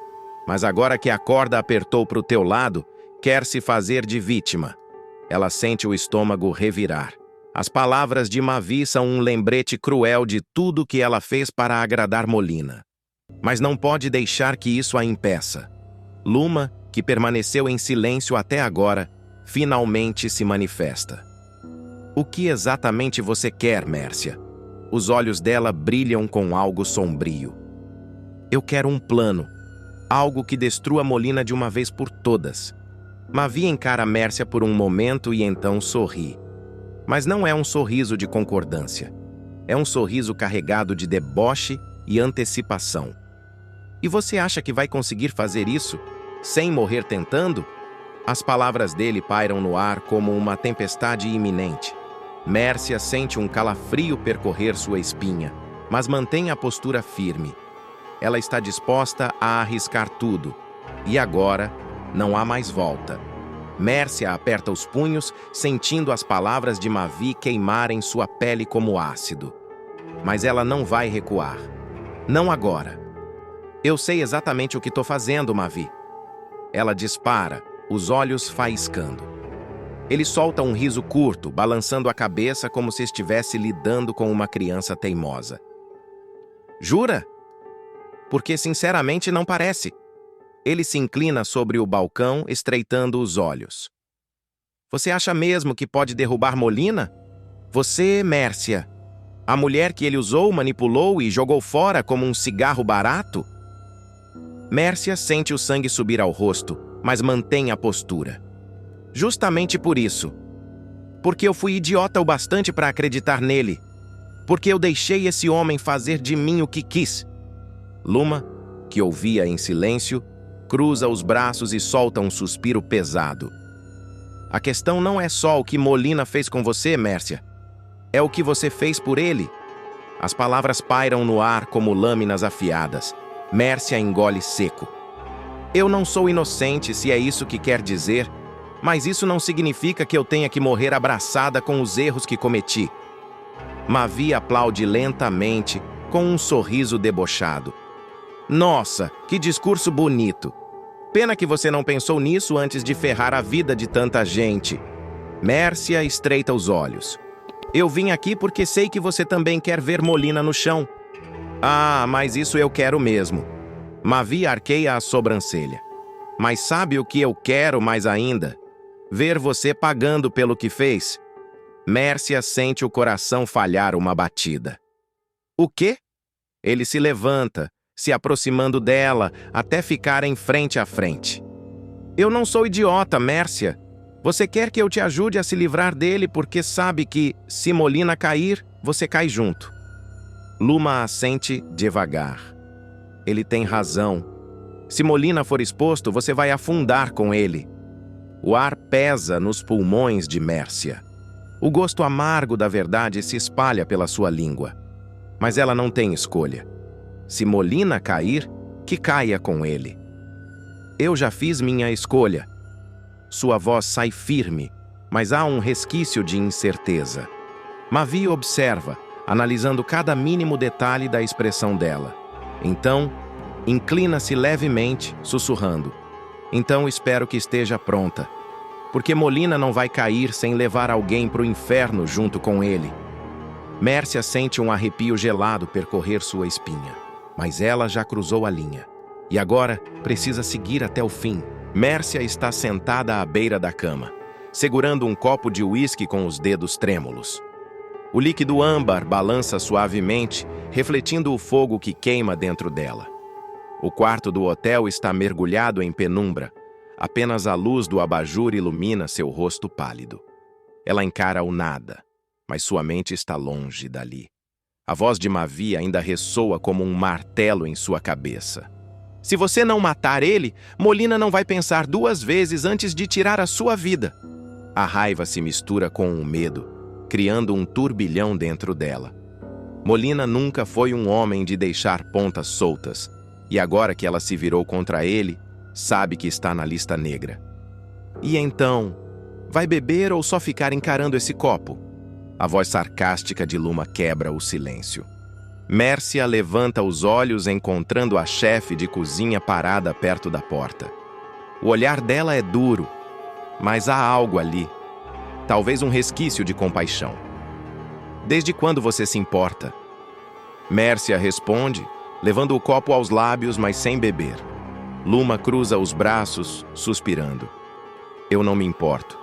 Mas agora que a corda apertou para o teu lado, quer se fazer de vítima. Ela sente o estômago revirar. As palavras de Mavi são um lembrete cruel de tudo que ela fez para agradar Molina. Mas não pode deixar que isso a impeça. Luma, que permaneceu em silêncio até agora, finalmente se manifesta. O que exatamente você quer, Mércia? Os olhos dela brilham com algo sombrio. Eu quero um plano. Algo que destrua Molina de uma vez por todas. Mavi encara Mércia por um momento e então sorri. Mas não é um sorriso de concordância. É um sorriso carregado de deboche e antecipação. E você acha que vai conseguir fazer isso sem morrer tentando? As palavras dele pairam no ar como uma tempestade iminente. Mércia sente um calafrio percorrer sua espinha, mas mantém a postura firme. Ela está disposta a arriscar tudo. E agora, não há mais volta. Mércia aperta os punhos, sentindo as palavras de Mavi queimarem sua pele como ácido. Mas ela não vai recuar. Não agora. Eu sei exatamente o que estou fazendo, Mavi. Ela dispara, os olhos faiscando. Ele solta um riso curto, balançando a cabeça como se estivesse lidando com uma criança teimosa. Jura? Porque sinceramente não parece. Ele se inclina sobre o balcão, estreitando os olhos. Você acha mesmo que pode derrubar Molina? Você, Mércia, a mulher que ele usou, manipulou e jogou fora como um cigarro barato? Mércia sente o sangue subir ao rosto, mas mantém a postura. Justamente por isso. Porque eu fui idiota o bastante para acreditar nele. Porque eu deixei esse homem fazer de mim o que quis. Luma, que ouvia em silêncio, cruza os braços e solta um suspiro pesado. A questão não é só o que Molina fez com você, Mércia. É o que você fez por ele. As palavras pairam no ar como lâminas afiadas. Mércia engole seco. Eu não sou inocente, se é isso que quer dizer, mas isso não significa que eu tenha que morrer abraçada com os erros que cometi. Mavi aplaude lentamente, com um sorriso debochado. Nossa, que discurso bonito! Pena que você não pensou nisso antes de ferrar a vida de tanta gente. Mércia estreita os olhos. Eu vim aqui porque sei que você também quer ver Molina no chão. Ah, mas isso eu quero mesmo. Mavi arqueia a sobrancelha. Mas sabe o que eu quero mais ainda? Ver você pagando pelo que fez. Mércia sente o coração falhar uma batida. O quê? Ele se levanta, se aproximando dela, até ficarem frente a frente. Eu não sou idiota, Mércia. Você quer que eu te ajude a se livrar dele porque sabe que, se Molina cair, você cai junto. Luma assente devagar. Ele tem razão. Se Molina for exposto, você vai afundar com ele. O ar pesa nos pulmões de Mércia. O gosto amargo da verdade se espalha pela sua língua. Mas ela não tem escolha. Se Molina cair, que caia com ele. Eu já fiz minha escolha. Sua voz sai firme, mas há um resquício de incerteza. Mavi observa, analisando cada mínimo detalhe da expressão dela. Então, inclina-se levemente, sussurrando. Então espero que esteja pronta. Porque Molina não vai cair sem levar alguém para o inferno junto com ele. Mércia sente um arrepio gelado percorrer sua espinha. Mas ela já cruzou a linha. E agora precisa seguir até o fim. Mércia está sentada à beira da cama, segurando um copo de uísque com os dedos trêmulos. O líquido âmbar balança suavemente, refletindo o fogo que queima dentro dela. O quarto do hotel está mergulhado em penumbra. Apenas a luz do abajur ilumina seu rosto pálido. Ela encara o nada, mas sua mente está longe dali. A voz de Mavi ainda ressoa como um martelo em sua cabeça. Se você não matar ele, Molina não vai pensar duas vezes antes de tirar a sua vida. A raiva se mistura com o medo, criando um turbilhão dentro dela. Molina nunca foi um homem de deixar pontas soltas, e agora que ela se virou contra ele, sabe que está na lista negra. E então, vai beber ou só ficar encarando esse copo? A voz sarcástica de Luma quebra o silêncio. Mércia levanta os olhos encontrando a chefe de cozinha parada perto da porta. O olhar dela é duro, mas há algo ali. Talvez um resquício de compaixão. Desde quando você se importa? Mércia responde, levando o copo aos lábios, mas sem beber. Luma cruza os braços, suspirando. Eu não me importo.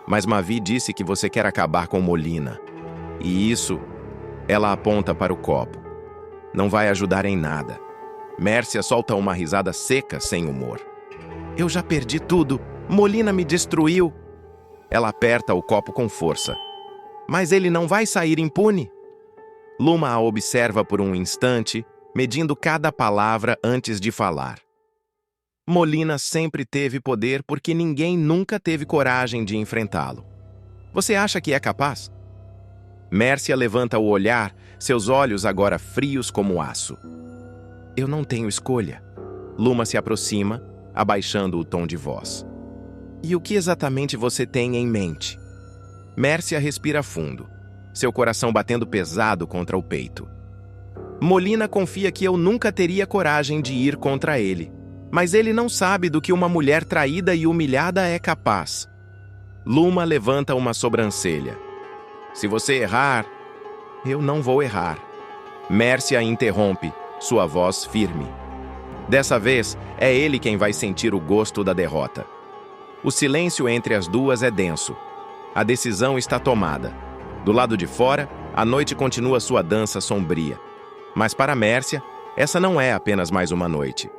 Mas Mavi disse que você quer acabar com Molina. E isso, ela aponta para o copo. Não vai ajudar em nada. Mércia solta uma risada seca, sem humor. Eu já perdi tudo. Molina me destruiu. Ela aperta o copo com força. Mas ele não vai sair impune? Luma a observa por um instante, medindo cada palavra antes de falar. Molina sempre teve poder porque ninguém nunca teve coragem de enfrentá-lo. Você acha que é capaz? Mércia levanta o olhar, seus olhos agora frios como aço. Eu não tenho escolha. Luma se aproxima, abaixando o tom de voz. E o que exatamente você tem em mente? Mércia respira fundo, seu coração batendo pesado contra o peito. Molina confia que eu nunca teria coragem de ir contra ele, mas ele não sabe do que uma mulher traída e humilhada é capaz. Luma levanta uma sobrancelha. Se você errar, eu não vou errar. Mércia interrompe, sua voz firme. Dessa vez, é ele quem vai sentir o gosto da derrota. O silêncio entre as duas é denso. A decisão está tomada. Do lado de fora, a noite continua sua dança sombria. Mas para Mércia, essa não é apenas mais uma noite.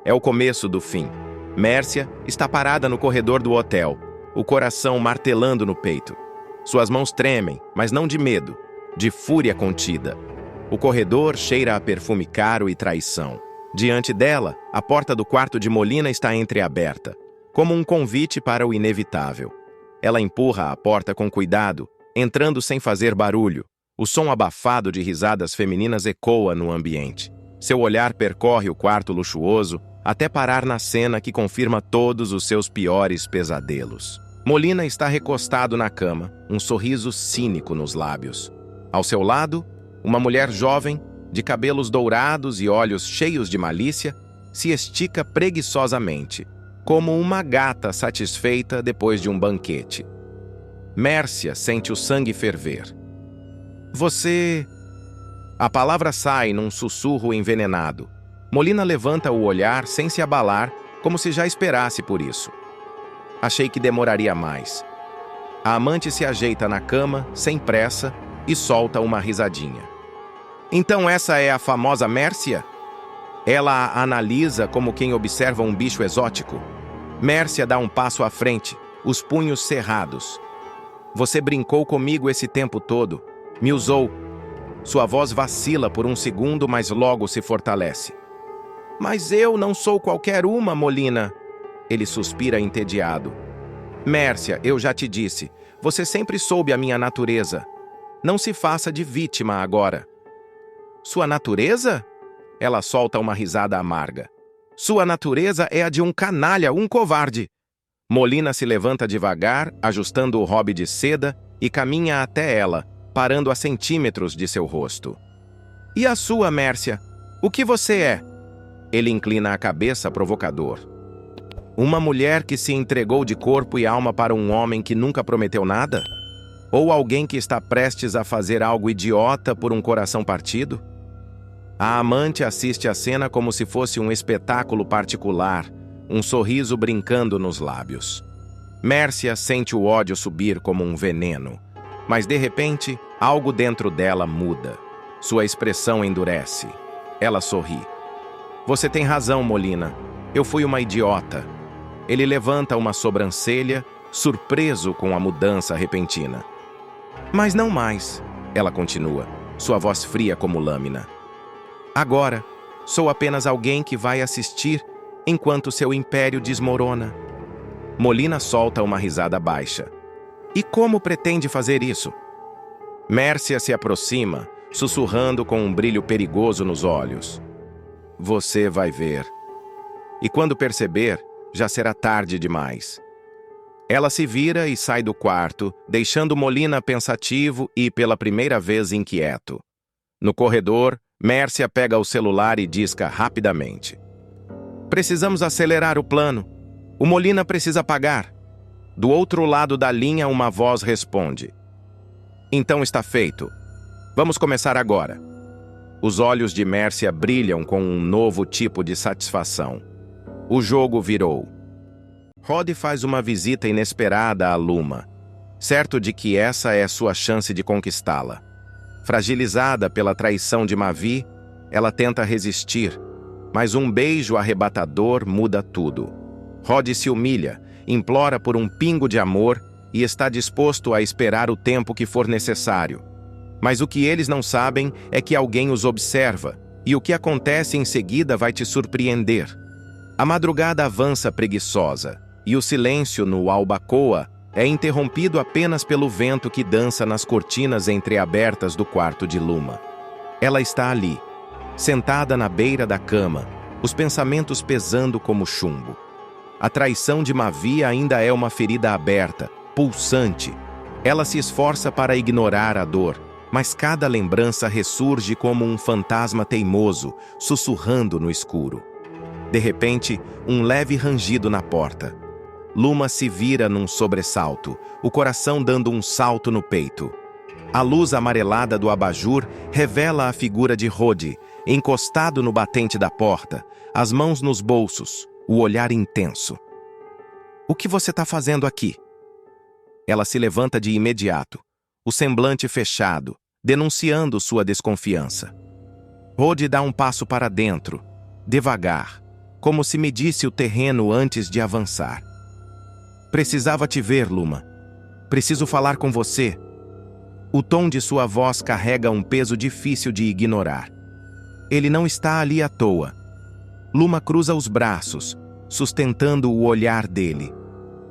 É o começo do fim. Mércia está parada no corredor do hotel, o coração martelando no peito. Suas mãos tremem, mas não de medo, de fúria contida. O corredor cheira a perfume caro e traição. Diante dela, a porta do quarto de Molina está entreaberta, como um convite para o inevitável. Ela empurra a porta com cuidado, entrando sem fazer barulho. O som abafado de risadas femininas ecoa no ambiente. Seu olhar percorre o quarto luxuoso até parar na cena que confirma todos os seus piores pesadelos. Molina está recostado na cama, um sorriso cínico nos lábios. Ao seu lado, uma mulher jovem, de cabelos dourados e olhos cheios de malícia, se estica preguiçosamente, como uma gata satisfeita depois de um banquete. Mércia sente o sangue ferver. Você... A palavra sai num sussurro envenenado. Molina levanta o olhar sem se abalar, como se já esperasse por isso. Achei que demoraria mais. A amante se ajeita na cama, sem pressa, e solta uma risadinha. Então essa é a famosa Mércia? Ela a analisa como quem observa um bicho exótico. Mércia dá um passo à frente, os punhos cerrados. Você brincou comigo esse tempo todo, me usou. Sua voz vacila por um segundo, mas logo se fortalece. Mas eu não sou qualquer uma, Molina. Ele suspira entediado. Mércia, eu já te disse, você sempre soube a minha natureza. Não se faça de vítima agora. Sua natureza? Ela solta uma risada amarga. Sua natureza é a de um canalha, um covarde. Molina se levanta devagar, ajustando o robe de seda, e caminha até ela, parando a centímetros de seu rosto. E a sua, Mércia? O que você é? Ele inclina a cabeça provocador. Uma mulher que se entregou de corpo e alma para um homem que nunca prometeu nada? Ou alguém que está prestes a fazer algo idiota por um coração partido? A amante assiste a cena como se fosse um espetáculo particular, um sorriso brincando nos lábios. Mércia sente o ódio subir como um veneno, mas de repente, algo dentro dela muda. Sua expressão endurece. Ela sorri. Você tem razão, Molina. Eu fui uma idiota. Ele levanta uma sobrancelha, surpreso com a mudança repentina. Mas não mais, ela continua, sua voz fria como lâmina. Agora, sou apenas alguém que vai assistir enquanto seu império desmorona. Molina solta uma risada baixa. E como pretende fazer isso? Mércia se aproxima, sussurrando com um brilho perigoso nos olhos. Você vai ver. E quando perceber, já será tarde demais. Ela se vira e sai do quarto, deixando Molina pensativo e, pela primeira vez, inquieto. No corredor, Mércia pega o celular e disca rapidamente. Precisamos acelerar o plano. O Molina precisa pagar. Do outro lado da linha, uma voz responde. Então está feito. Vamos começar agora. Os olhos de Mércia brilham com um novo tipo de satisfação. O jogo virou. Rod faz uma visita inesperada a Luma, certo de que essa é sua chance de conquistá-la. Fragilizada pela traição de Mavi, ela tenta resistir, mas um beijo arrebatador muda tudo. Rod se humilha, implora por um pingo de amor e está disposto a esperar o tempo que for necessário. Mas o que eles não sabem é que alguém os observa, e o que acontece em seguida vai te surpreender. A madrugada avança preguiçosa, e o silêncio no albacoa é interrompido apenas pelo vento que dança nas cortinas entreabertas do quarto de Luma. Ela está ali, sentada na beira da cama, os pensamentos pesando como chumbo. A traição de Mavi ainda é uma ferida aberta, pulsante. Ela se esforça para ignorar a dor, mas cada lembrança ressurge como um fantasma teimoso, sussurrando no escuro. De repente, um leve rangido na porta. Luma se vira num sobressalto, o coração dando um salto no peito. A luz amarelada do abajur revela a figura de Rod, encostado no batente da porta, as mãos nos bolsos, o olhar intenso. "O que você está fazendo aqui?" Ela se levanta de imediato, o semblante fechado, denunciando sua desconfiança. Rod dá um passo para dentro, devagar, como se medisse o terreno antes de avançar. "Precisava te ver, Luma. Preciso falar com você." O tom de sua voz carrega um peso difícil de ignorar. Ele não está ali à toa. Luma cruza os braços, sustentando o olhar dele.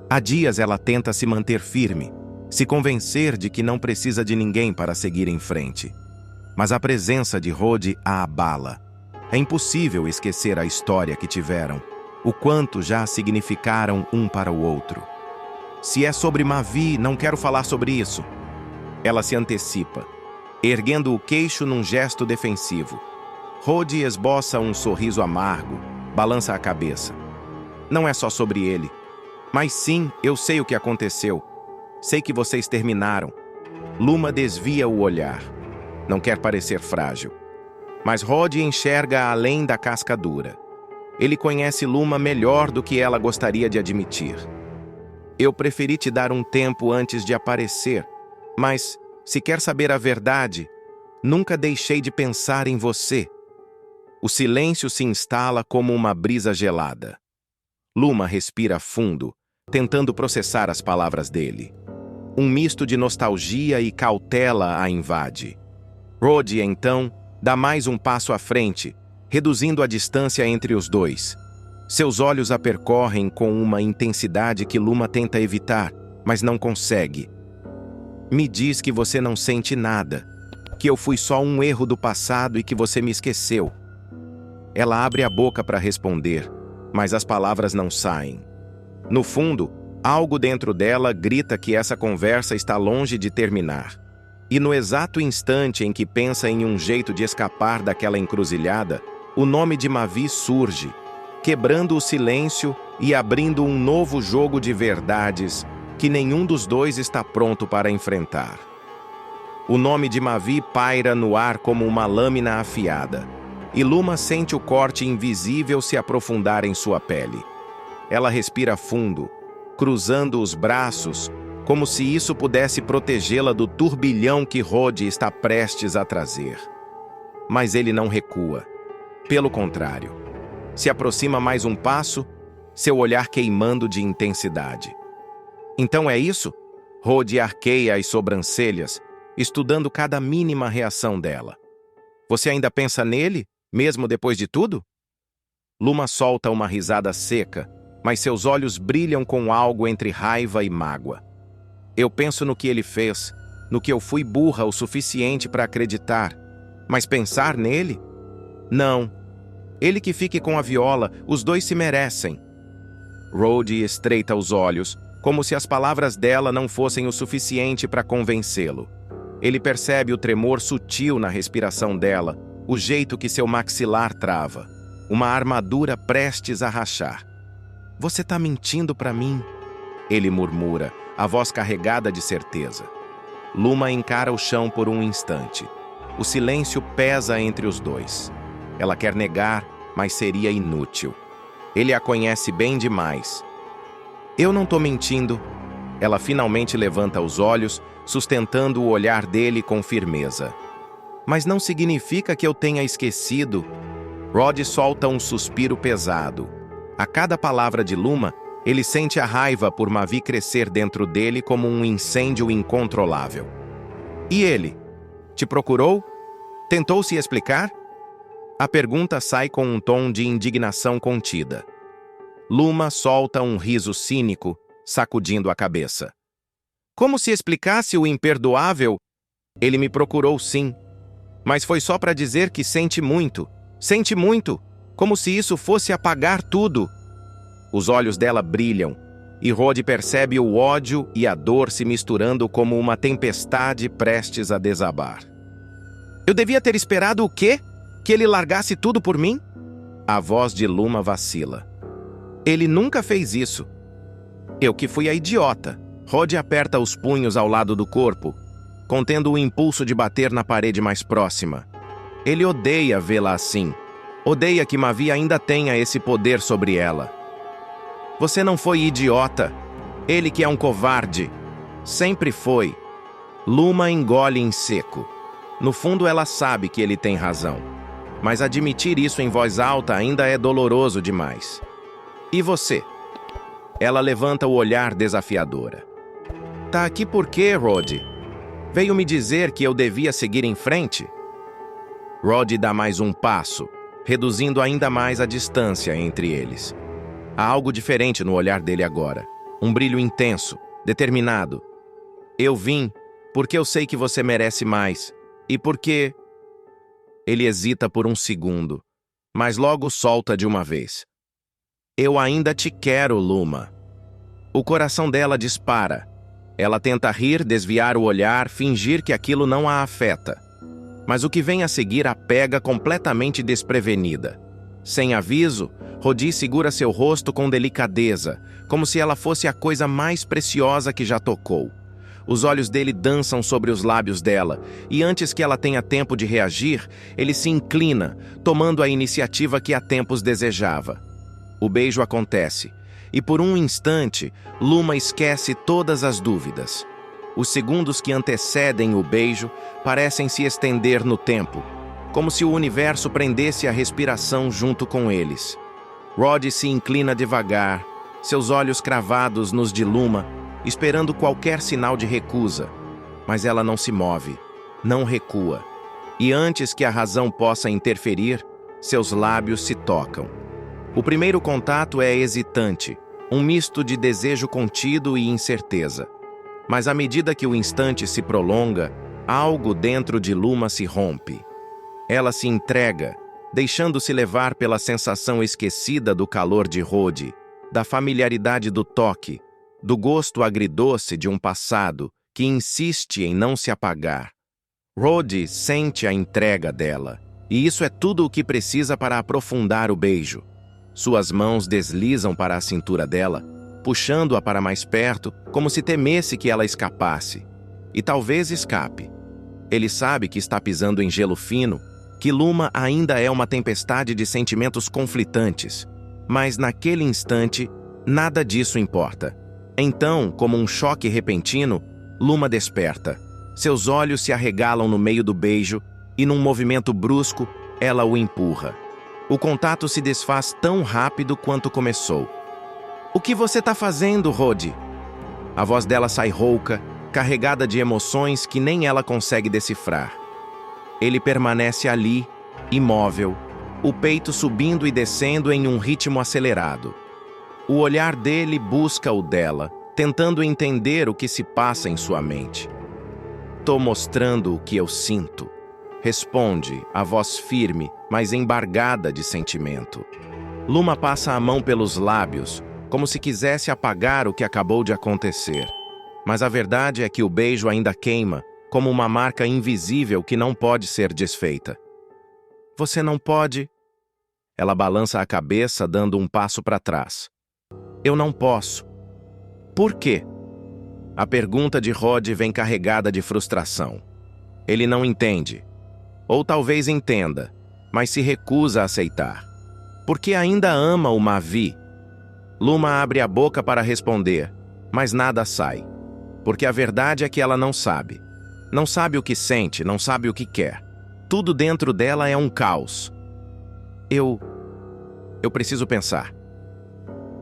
Há dias ela tenta se manter firme, se convencer de que não precisa de ninguém para seguir em frente. Mas a presença de Rod a abala. É impossível esquecer a história que tiveram, o quanto já significaram um para o outro. "Se é sobre Mavi, não quero falar sobre isso." Ela se antecipa, erguendo o queixo num gesto defensivo. Rod esboça um sorriso amargo, balança a cabeça. "Não é só sobre ele. Mas sim, eu sei o que aconteceu. Sei que vocês terminaram." Luma desvia o olhar. Não quer parecer frágil. Mas Rod enxerga além da casca dura. Ele conhece Luma melhor do que ela gostaria de admitir. "Eu preferi te dar um tempo antes de aparecer, mas, se quer saber a verdade, nunca deixei de pensar em você." O silêncio se instala como uma brisa gelada. Luma respira fundo, tentando processar as palavras dele. Um misto de nostalgia e cautela a invade. Rod, então, dá mais um passo à frente, reduzindo a distância entre os dois. Seus olhos a percorrem com uma intensidade que Luma tenta evitar, mas não consegue. "Me diz que você não sente nada, que eu fui só um erro do passado e que você me esqueceu." Ela abre a boca para responder, mas as palavras não saem. No fundo, algo dentro dela grita que essa conversa está longe de terminar. E no exato instante em que pensa em um jeito de escapar daquela encruzilhada, o nome de Mavi surge, quebrando o silêncio e abrindo um novo jogo de verdades que nenhum dos dois está pronto para enfrentar. O nome de Mavi paira no ar como uma lâmina afiada, e Luma sente o corte invisível se aprofundar em sua pele. Ela respira fundo, cruzando os braços, como se isso pudesse protegê-la do turbilhão que Rod está prestes a trazer. Mas ele não recua. Pelo contrário, se aproxima mais um passo, seu olhar queimando de intensidade. "Então é isso?" Rod arqueia as sobrancelhas, estudando cada mínima reação dela. "Você ainda pensa nele, mesmo depois de tudo?" Luma solta uma risada seca, mas seus olhos brilham com algo entre raiva e mágoa. "Eu penso no que ele fez, no que eu fui burra o suficiente para acreditar, mas pensar nele? Não. Ele que fique com a Viola, os dois se merecem." Rod estreita os olhos, como se as palavras dela não fossem o suficiente para convencê-lo. Ele percebe o tremor sutil na respiração dela, o jeito que seu maxilar trava, uma armadura prestes a rachar. "Você tá mentindo para mim?" ele murmura, a voz carregada de certeza. Luma encara o chão por um instante. O silêncio pesa entre os dois. Ela quer negar, mas seria inútil. Ele a conhece bem demais. Eu não tô mentindo. Ela finalmente levanta os olhos, sustentando o olhar dele com firmeza. Mas não significa que eu tenha esquecido. Rod solta um suspiro pesado. A cada palavra de Luma, ele sente a raiva por Mavi crescer dentro dele como um incêndio incontrolável. E ele? Te procurou? Tentou se explicar? A pergunta sai com um tom de indignação contida. Luma solta um riso cínico, sacudindo a cabeça. Como se explicasse o imperdoável? Ele me procurou sim, mas foi só para dizer que sente muito, como se isso fosse apagar tudo. Os olhos dela brilham, e Rod percebe o ódio e a dor se misturando como uma tempestade prestes a desabar. Eu devia ter esperado o quê? Que ele largasse tudo por mim? A voz de Luma vacila. Ele nunca fez isso. Eu que fui a idiota. Rod aperta os punhos ao lado do corpo, contendo o impulso de bater na parede mais próxima. Ele odeia vê-la assim. Odeia que Mavi ainda tenha esse poder sobre ela. Você não foi idiota. Ele que é um covarde. Sempre foi. Luma engole em seco. No fundo, ela sabe que ele tem razão. Mas admitir isso em voz alta ainda é doloroso demais. E você? Ela levanta o olhar desafiadora. Tá aqui por quê, Rod? Veio me dizer que eu devia seguir em frente? Rod dá mais um passo, reduzindo ainda mais a distância entre eles. Há algo diferente no olhar dele agora. Um brilho intenso, determinado. Eu vim porque eu sei que você merece mais. E porque... Ele hesita por um segundo, mas logo solta de uma vez. Eu ainda te quero, Luma. O coração dela dispara. Ela tenta rir, desviar o olhar, fingir que aquilo não a afeta. Mas o que vem a seguir a pega completamente desprevenida. Sem aviso, Rodi segura seu rosto com delicadeza, como se ela fosse a coisa mais preciosa que já tocou. Os olhos dele dançam sobre os lábios dela, e antes que ela tenha tempo de reagir, ele se inclina, tomando a iniciativa que há tempos desejava. O beijo acontece, e por um instante, Luma esquece todas as dúvidas. Os segundos que antecedem o beijo parecem se estender no tempo, como se o universo prendesse a respiração junto com eles. Rod se inclina devagar, seus olhos cravados nos de Luma, esperando qualquer sinal de recusa. Mas ela não se move, não recua. E antes que a razão possa interferir, seus lábios se tocam. O primeiro contato é hesitante, um misto de desejo contido e incerteza. Mas à medida que o instante se prolonga, algo dentro de Luma se rompe. Ela se entrega, deixando-se levar pela sensação esquecida do calor de Rod, da familiaridade do toque, do gosto agridoce de um passado que insiste em não se apagar. Rod sente a entrega dela, e isso é tudo o que precisa para aprofundar o beijo. Suas mãos deslizam para a cintura dela, puxando-a para mais perto, como se temesse que ela escapasse. E talvez escape. Ele sabe que está pisando em gelo fino, que Luma ainda é uma tempestade de sentimentos conflitantes. Mas naquele instante, nada disso importa. Então, como um choque repentino, Luma desperta. Seus olhos se arregalam no meio do beijo e, num movimento brusco, ela o empurra. O contato se desfaz tão rápido quanto começou. O que você está fazendo, Rod? A voz dela sai rouca, carregada de emoções que nem ela consegue decifrar. Ele permanece ali, imóvel, o peito subindo e descendo em um ritmo acelerado. O olhar dele busca o dela, tentando entender o que se passa em sua mente. Tô mostrando o que eu sinto. Responde, a voz firme, mas embargada de sentimento. Luma passa a mão pelos lábios, como se quisesse apagar o que acabou de acontecer. Mas a verdade é que o beijo ainda queima, como uma marca invisível que não pode ser desfeita. Você não pode... Ela balança a cabeça, dando um passo para trás. Eu não posso. Por quê? A pergunta de Rod vem carregada de frustração. Ele não entende. Ou talvez entenda, mas se recusa a aceitar. Porque ainda ama o Mavi. Luma abre a boca para responder, mas nada sai. Porque a verdade é que ela não sabe. Não sabe o que sente, não sabe o que quer. Tudo dentro dela é um caos. Eu preciso pensar.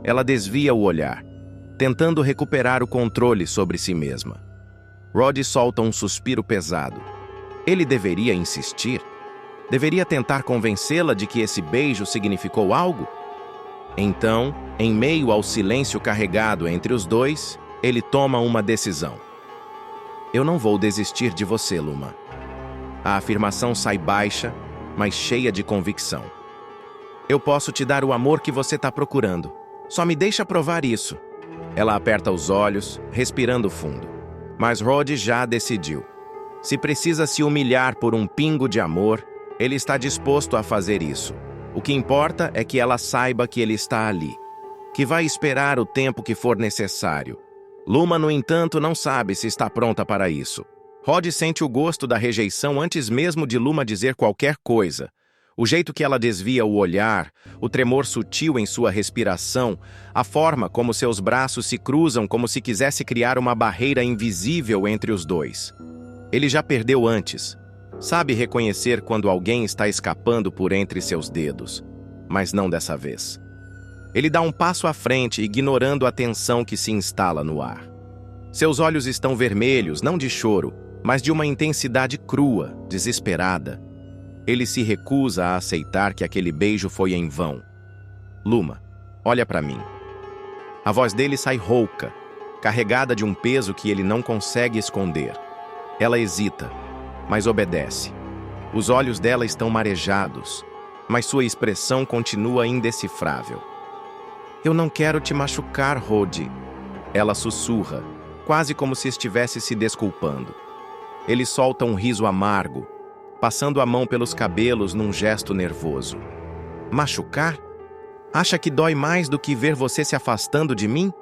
Ela desvia o olhar, tentando recuperar o controle sobre si mesma. Rod solta um suspiro pesado. Ele deveria insistir? Deveria tentar convencê-la de que esse beijo significou algo? Então, em meio ao silêncio carregado entre os dois, ele toma uma decisão. Eu não vou desistir de você, Luma. A afirmação sai baixa, mas cheia de convicção. Eu posso te dar o amor que você está procurando. Só me deixa provar isso. Ela aperta os olhos, respirando fundo. Mas Rod já decidiu. Se precisa se humilhar por um pingo de amor, ele está disposto a fazer isso. O que importa é que ela saiba que ele está ali, que vai esperar o tempo que for necessário. Luma, no entanto, não sabe se está pronta para isso. Rod sente o gosto da rejeição antes mesmo de Luma dizer qualquer coisa. O jeito que ela desvia o olhar, o tremor sutil em sua respiração, a forma como seus braços se cruzam como se quisesse criar uma barreira invisível entre os dois. Ele já perdeu antes. Sabe reconhecer quando alguém está escapando por entre seus dedos, mas não dessa vez. Ele dá um passo à frente, ignorando a tensão que se instala no ar. Seus olhos estão vermelhos, não de choro, mas de uma intensidade crua, desesperada. Ele se recusa a aceitar que aquele beijo foi em vão. Luma, olha para mim. A voz dele sai rouca, carregada de um peso que ele não consegue esconder. Ela hesita, mas obedece. Os olhos dela estão marejados, mas sua expressão continua indecifrável. Eu não quero te machucar, Rod. Ela sussurra, quase como se estivesse se desculpando. Ele solta um riso amargo, passando a mão pelos cabelos num gesto nervoso. Machucar? Acha que dói mais do que ver você se afastando de mim?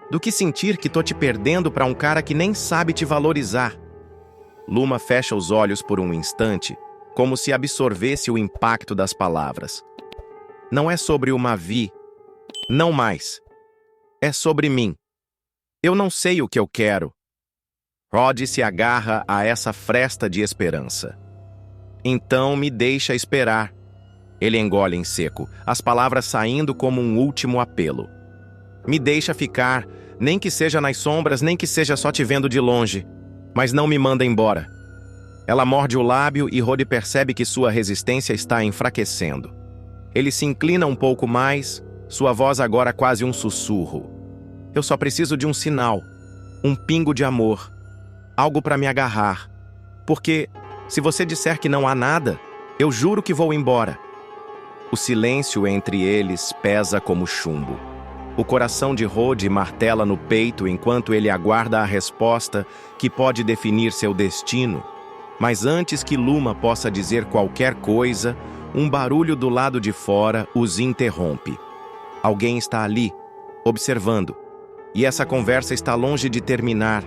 Do que sentir que tô te perdendo para um cara que nem sabe te valorizar? Luma fecha os olhos por um instante, como se absorvesse o impacto das palavras. Não é sobre o Mavi. Não mais. É sobre mim. Eu não sei o que eu quero. Rod se agarra a essa fresta de esperança. Então me deixa esperar. Ele engole em seco, as palavras saindo como um último apelo. Me deixa ficar, nem que seja nas sombras, nem que seja só te vendo de longe. Mas não me manda embora. Ela morde o lábio e Rod percebe que sua resistência está enfraquecendo. Ele se inclina um pouco mais, sua voz agora quase um sussurro. Eu só preciso de um sinal, um pingo de amor, algo para me agarrar. Porque, se você disser que não há nada, eu juro que vou embora. O silêncio entre eles pesa como chumbo. O coração de Rod martela no peito enquanto ele aguarda a resposta que pode definir seu destino. Mas antes que Luma possa dizer qualquer coisa, um barulho do lado de fora os interrompe. Alguém está ali, observando. E essa conversa está longe de terminar.